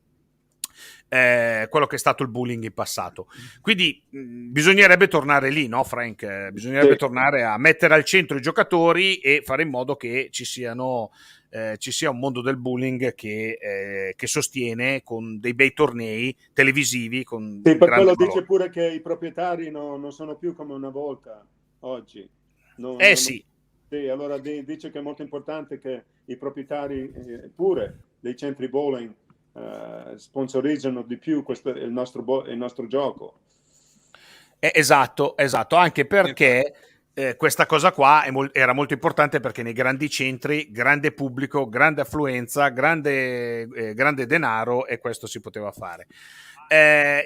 il bullying in passato. Quindi bisognerebbe tornare lì, no Frank? Bisognerebbe tornare a mettere al centro i giocatori e fare in modo che ci sia un mondo del bullying che sostiene con dei bei tornei televisivi. Per quello dice pure che i proprietari non sono più come una volta oggi. Sì, allora dice che è molto importante che i proprietari pure dei centri bowling sponsorizzano di più il nostro gioco. Esatto, anche perché questa cosa qua era molto importante, perché nei grandi centri grande pubblico, grande affluenza, grande denaro, e questo si poteva fare.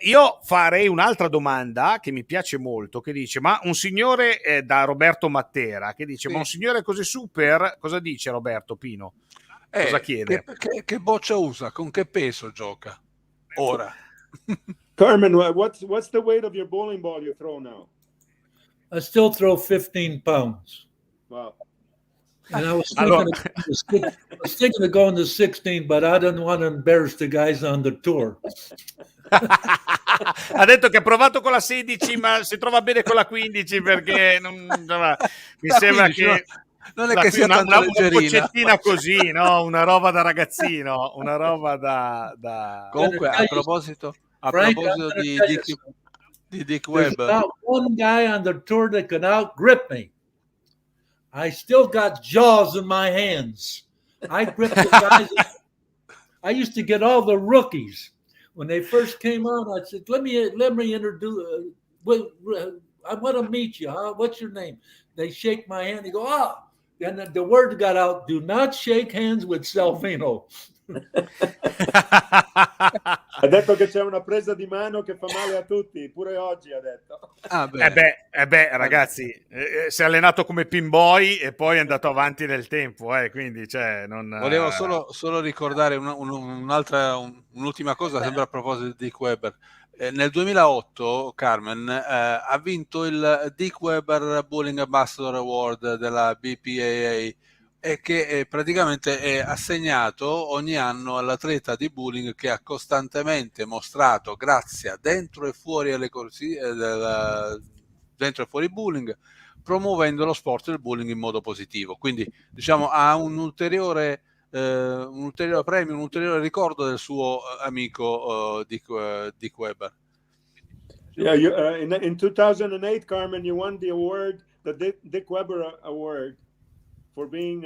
Io farei un'altra domanda che mi piace molto, che dice: ma un signore da Roberto Mattera, che dice: ma un signore così super, cosa dice Roberto Pino? Cosa chiede? Che boccia usa? Con che peso gioca ora? Carmen, what's the weight of your bowling ball you throw now? I still throw 15 pounds. Wow. And I was thinking of going to 16, but I didn't want to embarrass the guys on the tour. Ha detto che ha provato con la 16, ma si trova bene con la 15, perché mi sembra 15, che non è che sia una leggerina. boccettina così, no? Una roba da ragazzino, una roba da... Comunque, a proposito di Dick Webb, there's not one guy on the tour that can outgrip me. I still got jaws in my hands. I grip the guys. I used to get all the rookies when they first came on. I said, "Let me introduce. I want to meet you. Huh? What's your name?" They shake my hand. They go, and the word got out, do not shake hands with Salvino. Ha detto che c'è una presa di mano che fa male a tutti, pure oggi ha detto. Ragazzi, si è allenato come pinboy e poi è andato avanti nel tempo, quindi non... Volevo solo ricordare un'ultima cosa, sempre a proposito di Dick Weber. Nel 2008 Carmen ha vinto il Dick Weber Bowling Ambassador Award della BPAA, e che praticamente è assegnato ogni anno all'atleta di bowling che ha costantemente mostrato grazia dentro e fuori alle corsie, dentro e fuori il bowling, promuovendo lo sport del bowling in modo positivo. Quindi diciamo ha un ulteriore premio, un ulteriore ricordo del suo amico Dick Weber. Yeah, in 2008, Carmen, you won the award, the Dick Weber Award, for being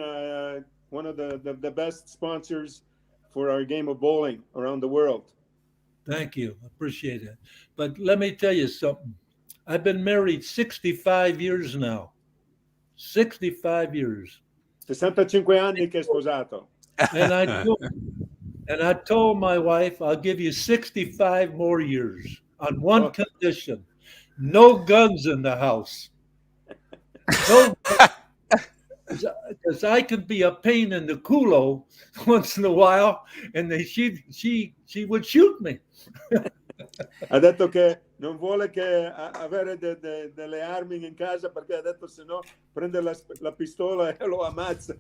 one of the best sponsors for our game of bowling around the world. Thank you. Appreciate it. But let me tell you something. I've been married 65 years now. 65 years. 65 anni che è sposato. And I told my wife, I'll give you 65 more years on one condition. No guns in the house. No, because I can be a pain in the culo once in a while, and she would shoot me. Ha detto che non vuole che avere delle armi in casa, perché ha detto se no prende la pistola e lo ammazza.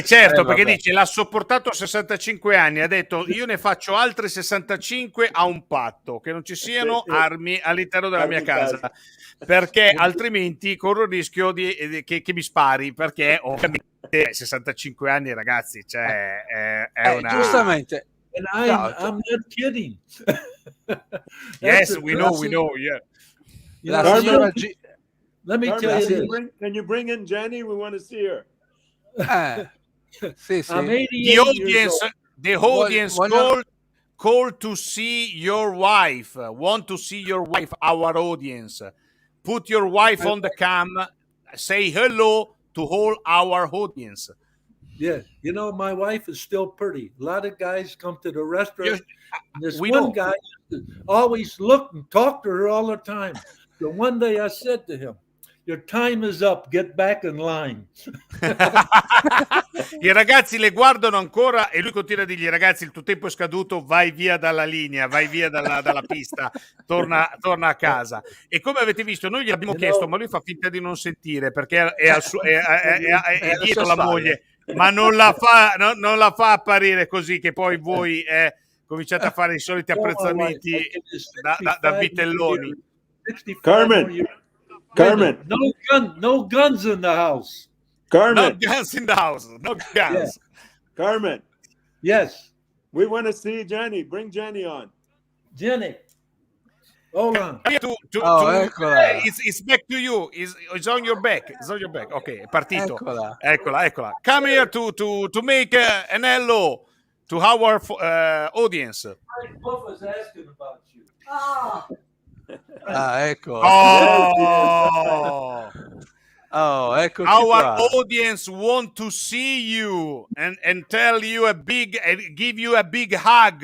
Certo, perché dice l'ha sopportato 65 anni, ha detto io ne faccio altri 65 a un patto, che non ci siano armi all'interno della mia casa, perché altrimenti corro il rischio che mi spari, perché ovviamente 65 anni, ragazzi, cioè è una... Giustamente. And I'm not kidding. Yes, we know, yeah. Carmen, let me Carmen, tell you this. can you bring in Jenny? We want to see her. Sì. I'm 88 the audience call to see your wife. Want to see your wife, our audience. Put your wife on the cam. Say hello to all our audience. Yeah, you know, my wife is still pretty. A lot of guys come to the restaurant. This one guy always look and talk to her all the time. So one day I said to him, your time is up, get back in line. I ragazzi le guardano ancora e lui continua a dirgli: ragazzi, il tuo tempo è scaduto, vai via dalla linea, vai via dalla pista, torna a casa. E come avete visto, noi gli abbiamo chiesto, ma lui fa finta di non sentire, perché è dietro la moglie, ma non la fa apparire così, che poi voi cominciate a fare i soliti apprezzamenti da vitelloni. Carmen, no guns in the house. Carmen, No guns in the house. No guns. Yeah. Carmen. Yes. We want to see Jenny. Bring Jenny on. Jenny. Hold on. It's back to you. It's on your back. It's on your back. Ok, è partito. Eccola. Come here to make an hello to our audience. Puff was asking about you. Ecco. Eccoci Our qua. audience want to see you and tell you give you a big hug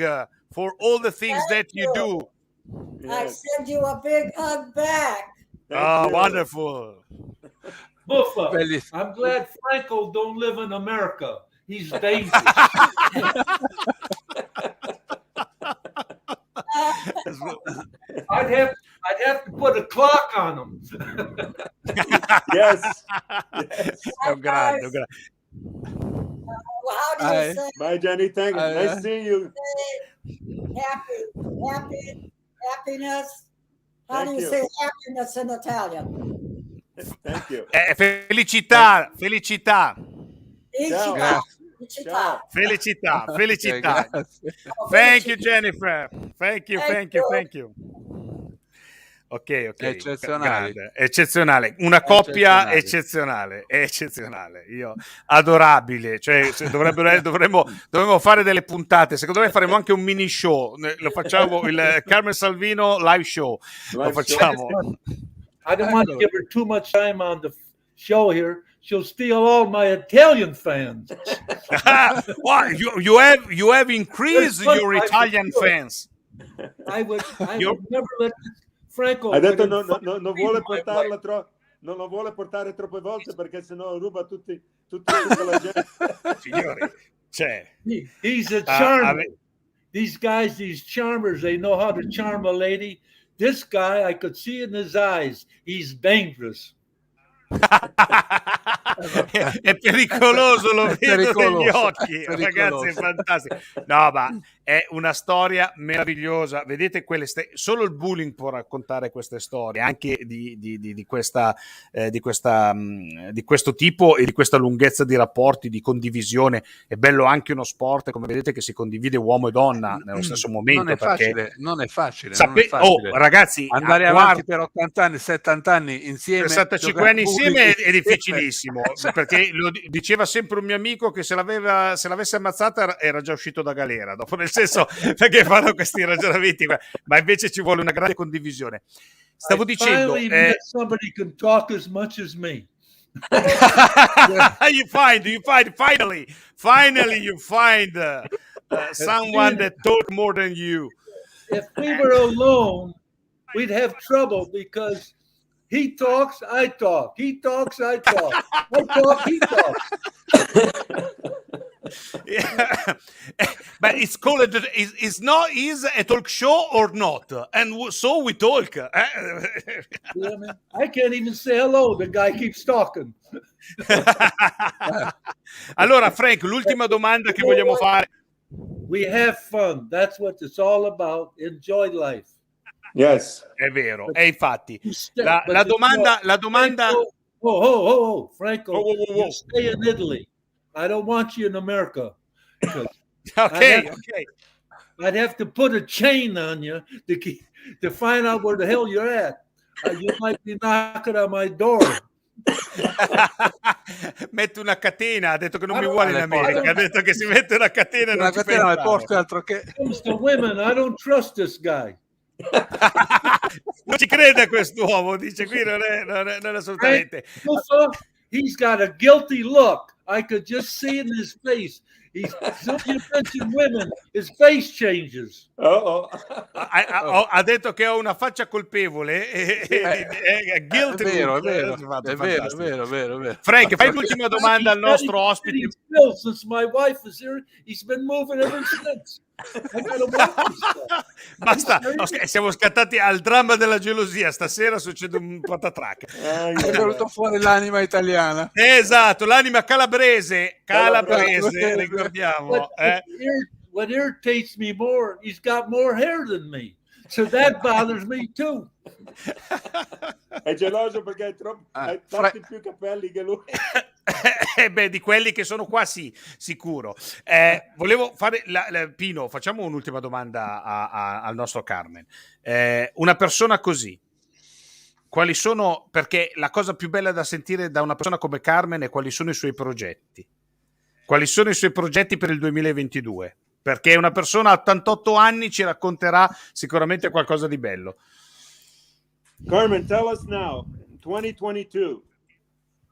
for all the things that you do. I send you a big hug back. Wonderful. Buffa, I'm glad Franco don't live in America. He's dangerous. I'd have to put a clock on him. Yes. I'm glad. How do you say? Bye, Jenny. Thank you. Nice seeing you. Happiness. How do you say happiness in Italian? Thank you. Felicità. Ciao. Felicità. Thank you, Jennifer. Thank you. Ok. Eccezionale. Una coppia eccezionale. Io adorabile. Cioè, dovremmo fare delle puntate. Secondo me faremo anche un mini show. Lo facciamo il Carmen Salvino live show. Lo facciamo. I don't want to give her too much time on show here, she'll steal all my Italian fans. Well, you have increased your Italian fans. I would never let Franco. Ha detto non vuole portarla non lo vuole portare troppe volte perché sennò ruba tutta la gente. Signori, he's a charmer. These guys, these charmers, they know how to charm a lady. This guy, I could see in his eyes, he's dangerous. È pericoloso, lo vedo negli occhi, pericoloso. Ragazzi, è fantastico. No, ma è una storia meravigliosa. Vedete, solo il bullying può raccontare queste storie, anche di questo tipo e di questa lunghezza di rapporti, di condivisione. È bello anche uno sport, come vedete, che si condivide uomo e donna nello stesso momento. Non è facile. Ragazzi, andare avanti per 80 anni, 70 anni insieme, 65 anni insieme è difficilissimo, perché lo diceva sempre un mio amico che se l'avesse ammazzata era già uscito da galera dopo, nel senso, perché fanno questi ragionamenti, ma invece ci vuole una grande condivisione. Stavo dicendo somebody can talk as much as me. you find finally you find someone that talk more than you. If we were alone, we'd have trouble because he talks, I talk. He talks, I talk. I talk, he talks. Yeah. But it's called, is a talk show or not? And so we talk. Yeah, man. I can't even say hello. The guy keeps talking. Allora, Frank, l'ultima domanda che vogliamo fare. We have fun. That's what it's all about. Enjoy life. Yes. È vero. E infatti, la domanda... Franco, you stay in Italy. I don't want you in America. Okay. I'd have to put a chain on you to find out where the hell you're at. You might be knocking on my door. Mette una catena, ha detto che non mi vuole in America, ha detto che si mette una catena e non ci catena al porto, altro che... Comes to women, I don't trust this guy. Non ci crede a quest'uomo, dice qui non è assolutamente. He's got a guilty look. I could just see in his face. So you mention women, his face changes. Ha detto che ho una faccia colpevole. Guilty. È vero. Frank, fai l'ultima domanda al nostro ospite. Since my wife is here, he's been moving ever since. Basta, siamo scattati al dramma della gelosia. Stasera succede un patatrac. È venuto fuori l'anima italiana. Esatto, l'anima calabrese, ricordiamo. What irritates me more, he's got more hair than me. So that bothers me too. È geloso perché hai troppi più capelli che lui. Di quelli che sono qua sì, sicuro. Volevo fare Pino, facciamo un'ultima domanda al nostro Carmen. Una persona così, quali sono, perché la cosa più bella da sentire da una persona come Carmen è quali sono i suoi progetti. Quali sono i suoi progetti per il 2022? Perché una persona a 88 anni ci racconterà sicuramente qualcosa di bello. Carmen, tell us now, 2022.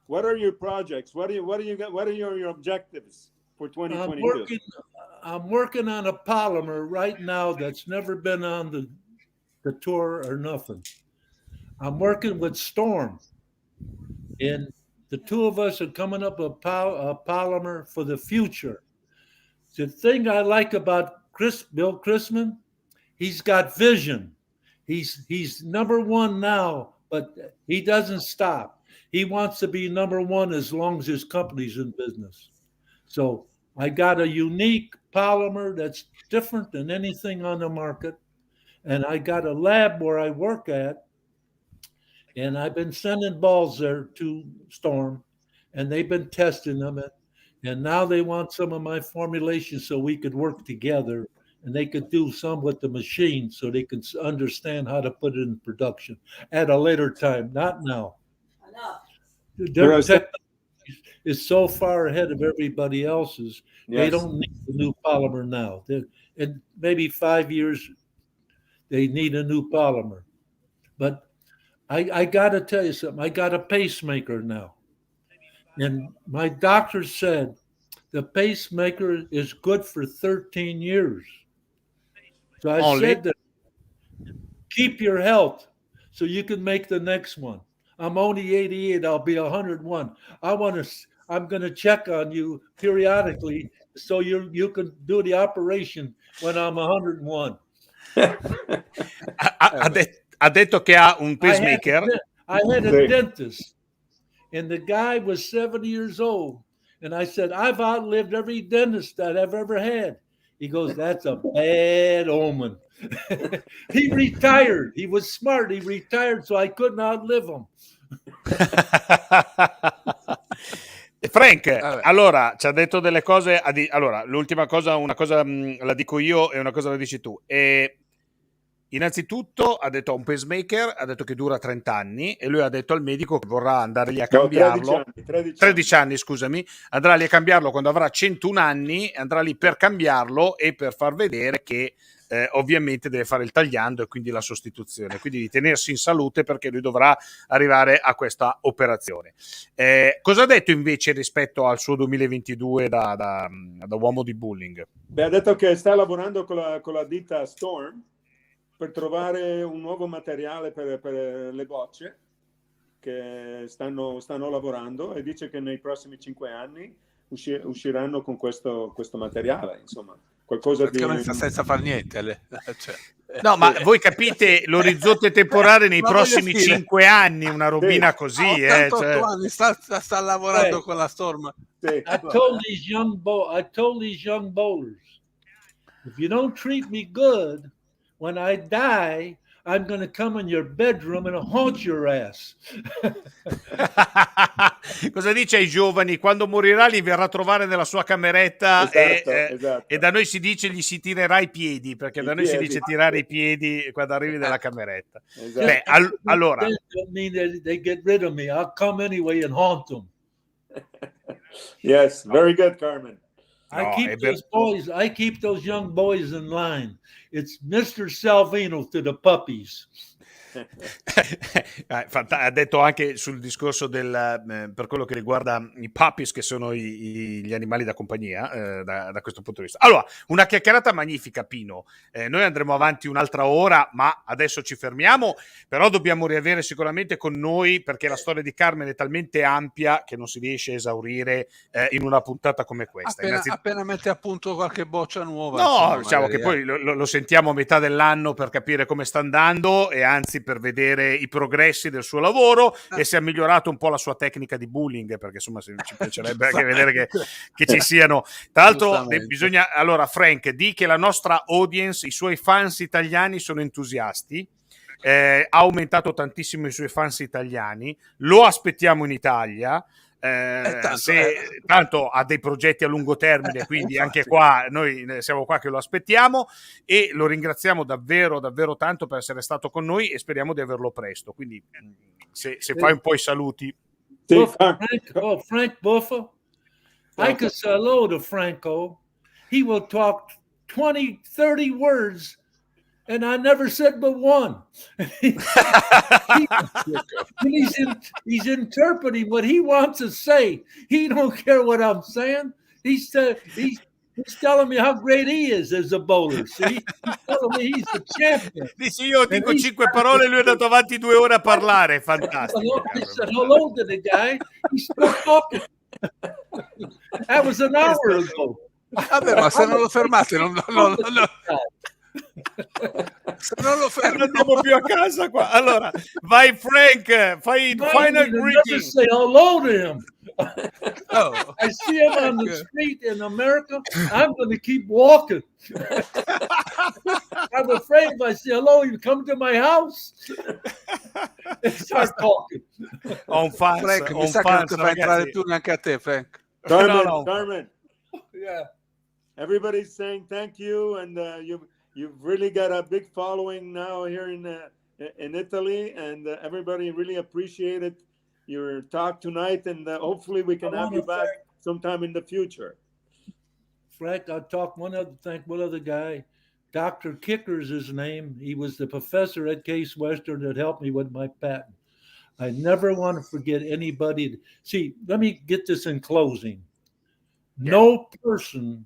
What are your projects? What are your objectives for 2022? I'm working on a polymer right now that's never been on the tour or nothing. I'm working with Storm, and the two of us are coming up a polymer for the future. The thing I like about Bill Chrisman, he's got vision. He's number one now, but he doesn't stop. He wants to be number one as long as his company's in business. So I got a unique polymer that's different than anything on the market. And I got a lab where I work at, and I've been sending balls there to Storm, and they've been testing them. And now they want some of my formulations so we could work together, and they could do some with the machine so they can understand how to put it in production at a later time, not now. Their technology is so far ahead of everybody else's. Yes. They don't need a new polymer now. In maybe 5 years, they need a new polymer. But I got to tell you something. I got a pacemaker now. And my doctor said the pacemaker is good for 13 years. So I Only? said that keep your health so you can make the next one. I'm only 88. I'll be 101. I'm going to check on you periodically so you can do the operation when I'm 101. Ha detto che ha un pacemaker. I had a dentist, and the guy was 70 years old. And I said, I've outlived every dentist that I've ever had. He goes, that's a bad omen. He retired. He was smart. He retired, so I couldn't outlive him. Frank, allora ci ha detto delle cose. Allora, l'ultima cosa, una cosa la dico io e una cosa la dici tu. Innanzitutto ha detto ha un pacemaker, ha detto che dura 30 anni e lui ha detto al medico che vorrà andare lì a cambiarlo. 13 anni, scusami, andrà lì a cambiarlo quando avrà 101 anni, andrà lì per cambiarlo e per far vedere che ovviamente deve fare il tagliando e quindi la sostituzione, quindi di tenersi in salute perché lui dovrà arrivare a questa operazione. Cosa ha detto invece rispetto al suo 2022 da uomo di bullying? Beh, ha detto che sta lavorando con la ditta Storm per trovare un nuovo materiale per le bocce che stanno lavorando, e dice che nei prossimi 5 anni usciranno con questo materiale, insomma, qualcosa praticamente di... senza far niente. Cioè, no, ma voi capite l'orizzonte temporale nei prossimi 5 anni, una robina così. 88 cioè... anni sta lavorando con la Storm. I told these young bowlers, if you don't treat me good, when I die, I'm going to come in your bedroom and haunt your ass. Cosa dice ai giovani? Quando morirà li verrà a trovare nella sua cameretta, esatto. e da noi si dice gli si tirerà i piedi, perché da noi si dice tirare i piedi quando arrivi nella cameretta. Esatto. Beh, allora they get rid of me. I'll come anyway and haunt them. Yes, very good, Carmen. I keep those young boys in line. It's Mr. Salvino to the puppies. Ha detto anche sul discorso per quello che riguarda i puppies, che sono gli animali da compagnia, da questo punto di vista. Allora, una chiacchierata magnifica, Pino. Noi andremo avanti un'altra ora, ma adesso ci fermiamo, però dobbiamo riavere sicuramente con noi, perché la storia di Carmen è talmente ampia che non si riesce a esaurire in una puntata come questa. Appena mette a punto qualche boccia nuova. No, insomma, diciamo magari, che poi lo sentiamo a metà dell'anno per capire come sta andando, e anzi per vedere i progressi del suo lavoro e se ha migliorato un po' la sua tecnica di bullying, perché insomma ci piacerebbe anche vedere che ci siano. Tra l'altro bisogna, allora Frank, di che la nostra audience, i suoi fans italiani sono entusiasti, ha aumentato tantissimo i suoi fans italiani, lo aspettiamo in Italia. Tanto ha dei progetti a lungo termine, quindi anche qua noi siamo qua che lo aspettiamo, e lo ringraziamo davvero davvero tanto per essere stato con noi e speriamo di averlo presto, quindi se fai un po' i saluti. Frank Buffer, I could say hello to Franco. He will talk 20-30 words and I never said but one. He's interpreting what he wants to say. He don't care what I'm saying. He's telling me how great he is as a bowler. See, he's telling me he's the champion. Dici, io dico 5 parole e lui è andato avanti 2 ore a parlare. Fantastico. I said hello to the guy. He's still talking. That was an hour ago. Vabbè, ma se non lo fermate, non. Se non lo fermo, non andiamo più a casa qua. Allora, vai Frank, fai il final greeting. Say hello to him. Oh. I see him on the street in America. I'm going to keep walking. I'm afraid if I say hello, you come to my house and start talking. Frank, mi sa che non ti fa entrare più neanche a te, Frank. Carmen. Yeah. Everybody's saying thank you, and you've really got a big following now here in Italy, and everybody really appreciated your talk tonight, and hopefully we can have you back sometime in the future. Frank, I'll talk one other guy. Dr. Kicker's his name. He was the professor at Case Western that helped me with my patent. I never want to forget anybody. See, let me get this in closing. No person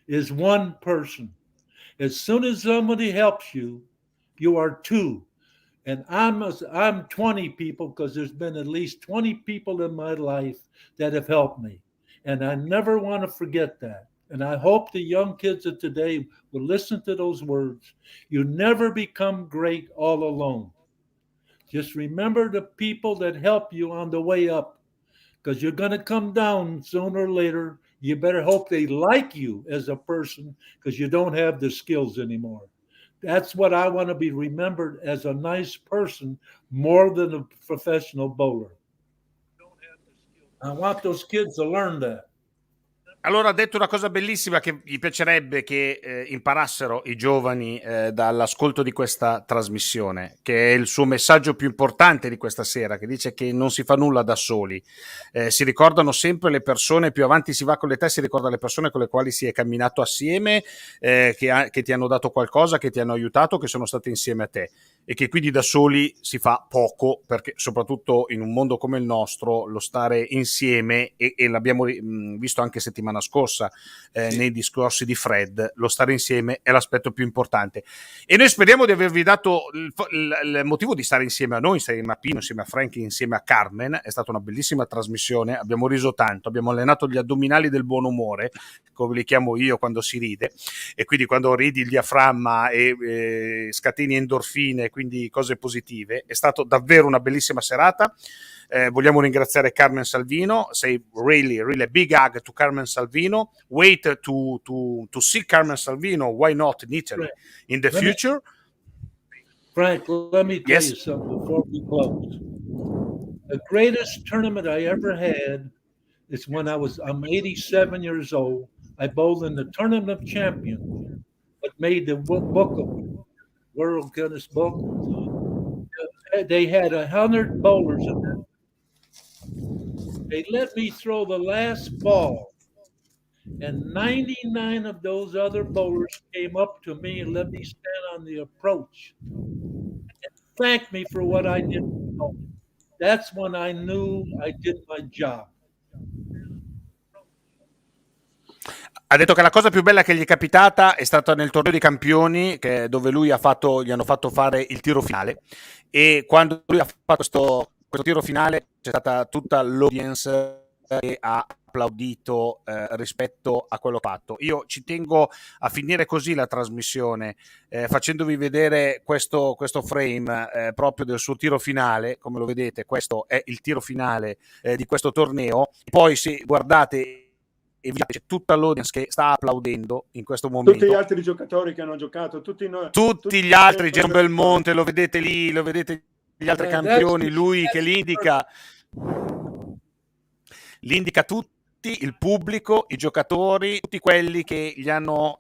is one person. As soon as somebody helps you, you are two. And I'm 20 people, because there's been at least 20 people in my life that have helped me. And I never want to forget that. And I hope the young kids of today will listen to those words. You never become great all alone. Just remember the people that help you on the way up, because you're going to come down sooner or later. You better hope they like you as a person, because you don't have the skills anymore. That's what I want to be remembered, as a nice person more than a professional bowler. I want those kids to learn that. Allora ha detto una cosa bellissima che gli piacerebbe che imparassero i giovani dall'ascolto di questa trasmissione, che è il suo messaggio più importante di questa sera, che dice che non si fa nulla da soli, si ricordano sempre le persone, più avanti si va con l'età si ricorda le persone con le quali si è camminato assieme, che ti hanno dato qualcosa, che ti hanno aiutato, che sono state insieme a te, e che quindi da soli si fa poco, perché soprattutto in un mondo come il nostro lo stare insieme, e l'abbiamo visto anche settimana scorsa nei discorsi di Fred, lo stare insieme è l'aspetto più importante, e noi speriamo di avervi dato il motivo di stare insieme a noi, insieme a Pino, insieme a Frankie, insieme a Carmen. È stata una bellissima trasmissione, abbiamo riso tanto, abbiamo allenato gli addominali del buon umore, come li chiamo io quando si ride, e quindi quando ridi il diaframma e scateni endorfine, quindi cose positive. È stato davvero una bellissima serata. Vogliamo ringraziare Carmen Salvino. Say really a big hug to Carmen Salvino. Wait to see Carmen Salvino, why not in Italy in the future. Frank, let me tell you something before we close. The greatest tournament I ever had is when I'm 87 years old. I bowled in the Tournament of Champions, but made the book of World Guinness Book. They had 100 bowlers in there. They let me throw the last ball, and 99 of those other bowlers came up to me and let me stand on the approach and thanked me for what I did. That's when I knew I did my job. Ha detto che la cosa più bella che gli è capitata è stata nel torneo dei campioni, dove lui gli hanno fatto fare il tiro finale, e quando lui ha fatto questo tiro finale c'è stata tutta l'audience che ha applaudito rispetto a quello fatto. Io ci tengo a finire così la trasmissione, facendovi vedere questo frame proprio del suo tiro finale. Come lo vedete, questo è il tiro finale di questo torneo. Poi se guardate e c'è tutta l'audience che sta applaudendo in questo momento, tutti gli altri giocatori che hanno giocato, tutti gli altri, Gian Belmonte, lo vedete lì, lo vedete gli altri campioni, lui che li indica tutti, il pubblico, i giocatori, tutti quelli che gli hanno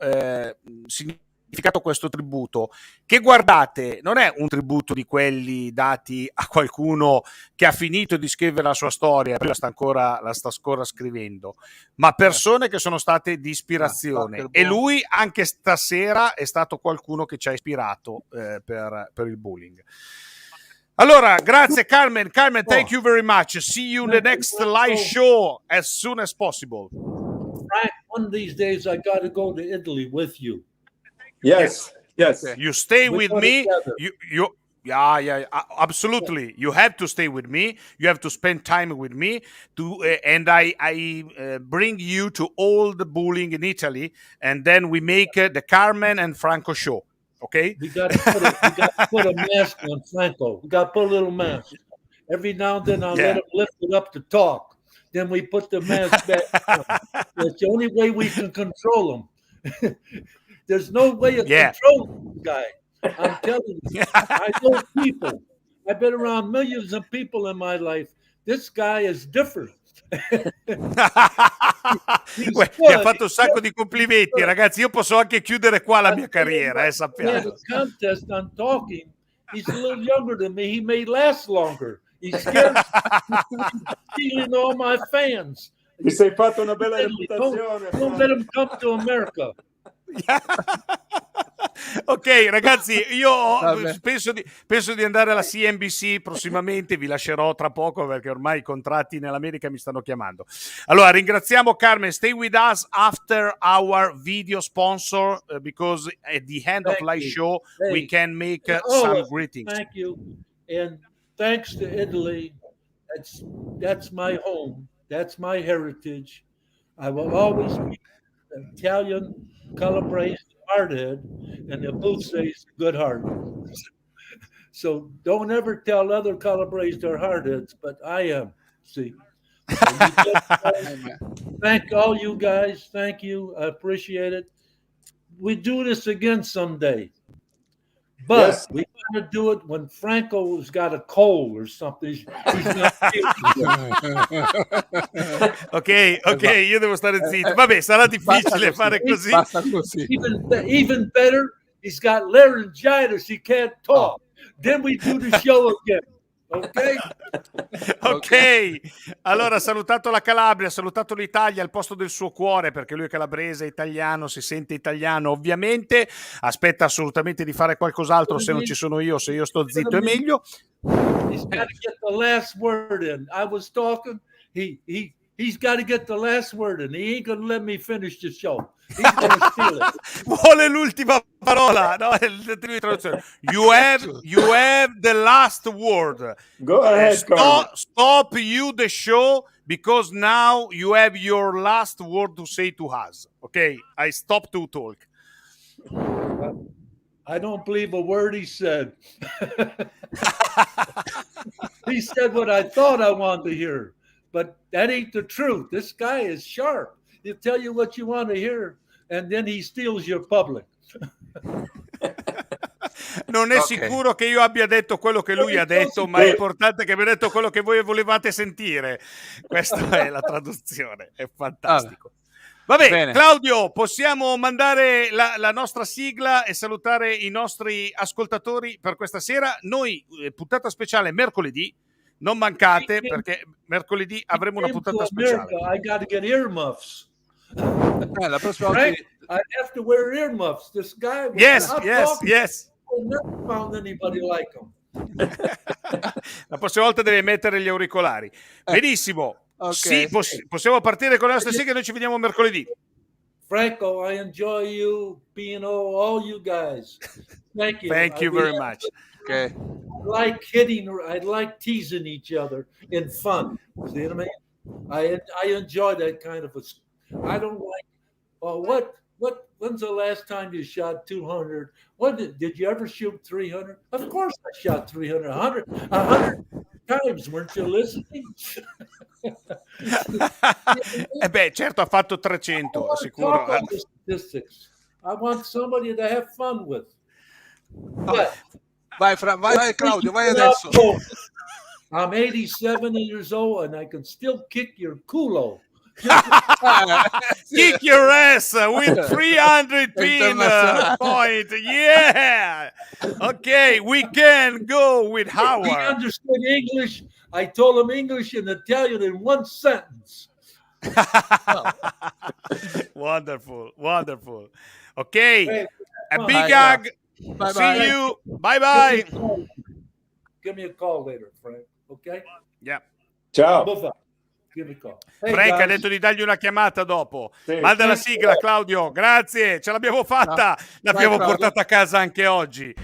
significato questo tributo, che guardate, non è un tributo di quelli dati a qualcuno che ha finito di scrivere la sua storia, poi la sta ancora scrivendo, ma persone che sono state di ispirazione, e lui anche stasera è stato qualcuno che ci ha ispirato per il bowling. Allora, grazie Carmen, thank you very much. See you in the next live show as soon as possible. Frank, one of these days I got to go to Italy with you. Yes. You stay with me. Yeah, absolutely. You have to stay with me. You have to spend time with me. And I bring you to all the bowling in Italy, and then we make the Carmen and Franco show. Okay? We got to put a mask on Franco. We got to put a little mask. Every now and then I'll let him lift it up to talk. Then we put the mask back on. That's the only way we can control him. There's no way of controlling this guy. I'm telling you. I know people. I've been around millions of people in my life. This guy is different. Mi ha fatto un sacco di complimenti, ragazzi. Io posso anche chiudere qua la mia carriera, sappiamo. He had a contest on talking. He's a little younger than me. He may last longer. He's scared stealing all my fans. Mi sei fatto una bella reputazione. Don't let him come to America. Ok, ragazzi, io Vabbè. penso di andare alla CNBC prossimamente, vi lascerò tra poco perché ormai i contratti nell'America mi stanno chiamando. Allora, ringraziamo Carmen. Stay with us after our video sponsor because at the end of Thank live you. show we Hey, can make all some of you, greetings. thank you, and thanks to Italy. That's my home. That's my heritage. I will always be Italian, calabrese, hardhead, and the Abruzzese, good heart. So don't ever tell other calabrese they're hardheads, but I am. See. Thank all you guys. Thank you. I appreciate it. We do this again someday. But Yes. we gotta do it when Franco's got a cold or something. He's not ok, io devo stare zitto. Vabbè, sarà difficile fare così. Basta così. even better, he's got laryngitis. He can't talk. Then we do the show again. Ok? Ok, allora ha salutato la Calabria, ha salutato l'Italia al posto del suo cuore, perché lui è calabrese, è italiano, si sente italiano ovviamente, aspetta assolutamente di fare qualcos'altro se non ci sono io, se io sto zitto è meglio. He's got to get the last word in. I was talking, he's got to get the last word in. He ain't gonna let me finish the show. He's gonna steal it. Vuole l'ultima parola, no? You have the last word. Go ahead, Carmen. Stop you the show because now you have your last word to say to us. Okay, I stop to talk. I don't believe a word he said. He said what I thought I wanted to hear, but that ain't the truth. This guy is sharp. He'll tell you what you want to hear, and then he steals your public. Non è sicuro che io abbia detto quello che lui ha detto, ma è importante che abbia detto quello che voi volevate sentire. Questa è la traduzione, è fantastico. Vabbè, bene. Claudio, possiamo mandare la nostra sigla e salutare i nostri ascoltatori per questa sera. Noi, puntata speciale mercoledì, non mancate perché mercoledì avremo una puntata speciale. I got to get earmuffs. La prossima volta I have to wear earmuffs. This guy was yes. I never found anybody like him. La prossima volta deve mettere gli auricolari. Benissimo. Okay. Sì, possiamo partire con la nostra sigla e noi ci vediamo mercoledì. Franco, I enjoy you, Pino, all you guys. Thank you. Thank you very much. Okay. I like teasing each other in fun. See what I mean? I enjoy that kind of I don't like, when's the last time you shot 200? Did you ever shoot 300? Of course I shot 300, 100 times. Weren't you listening? Certo, ha fatto 300, sicuro. Statistics. I want somebody to have fun with. Vai Claudio, vai adesso. I'm 87 years old and I can still kick your culo. Kick your ass with 300 pin point. Yeah. Okay, we can go with Howard. He understood English. I told him English and Italian in one sentence. Wonderful. Okay, Hey, a big hug. Bye. See you. Bye. Give me a call later, Frank. Okay? Yeah. Ciao. Give me a call. Hey, Frank guys. ha detto di dargli una chiamata dopo. Sì. Manda la sigla, Claudio. Grazie, ce l'abbiamo fatta. L'abbiamo Claudio. portata a casa anche oggi.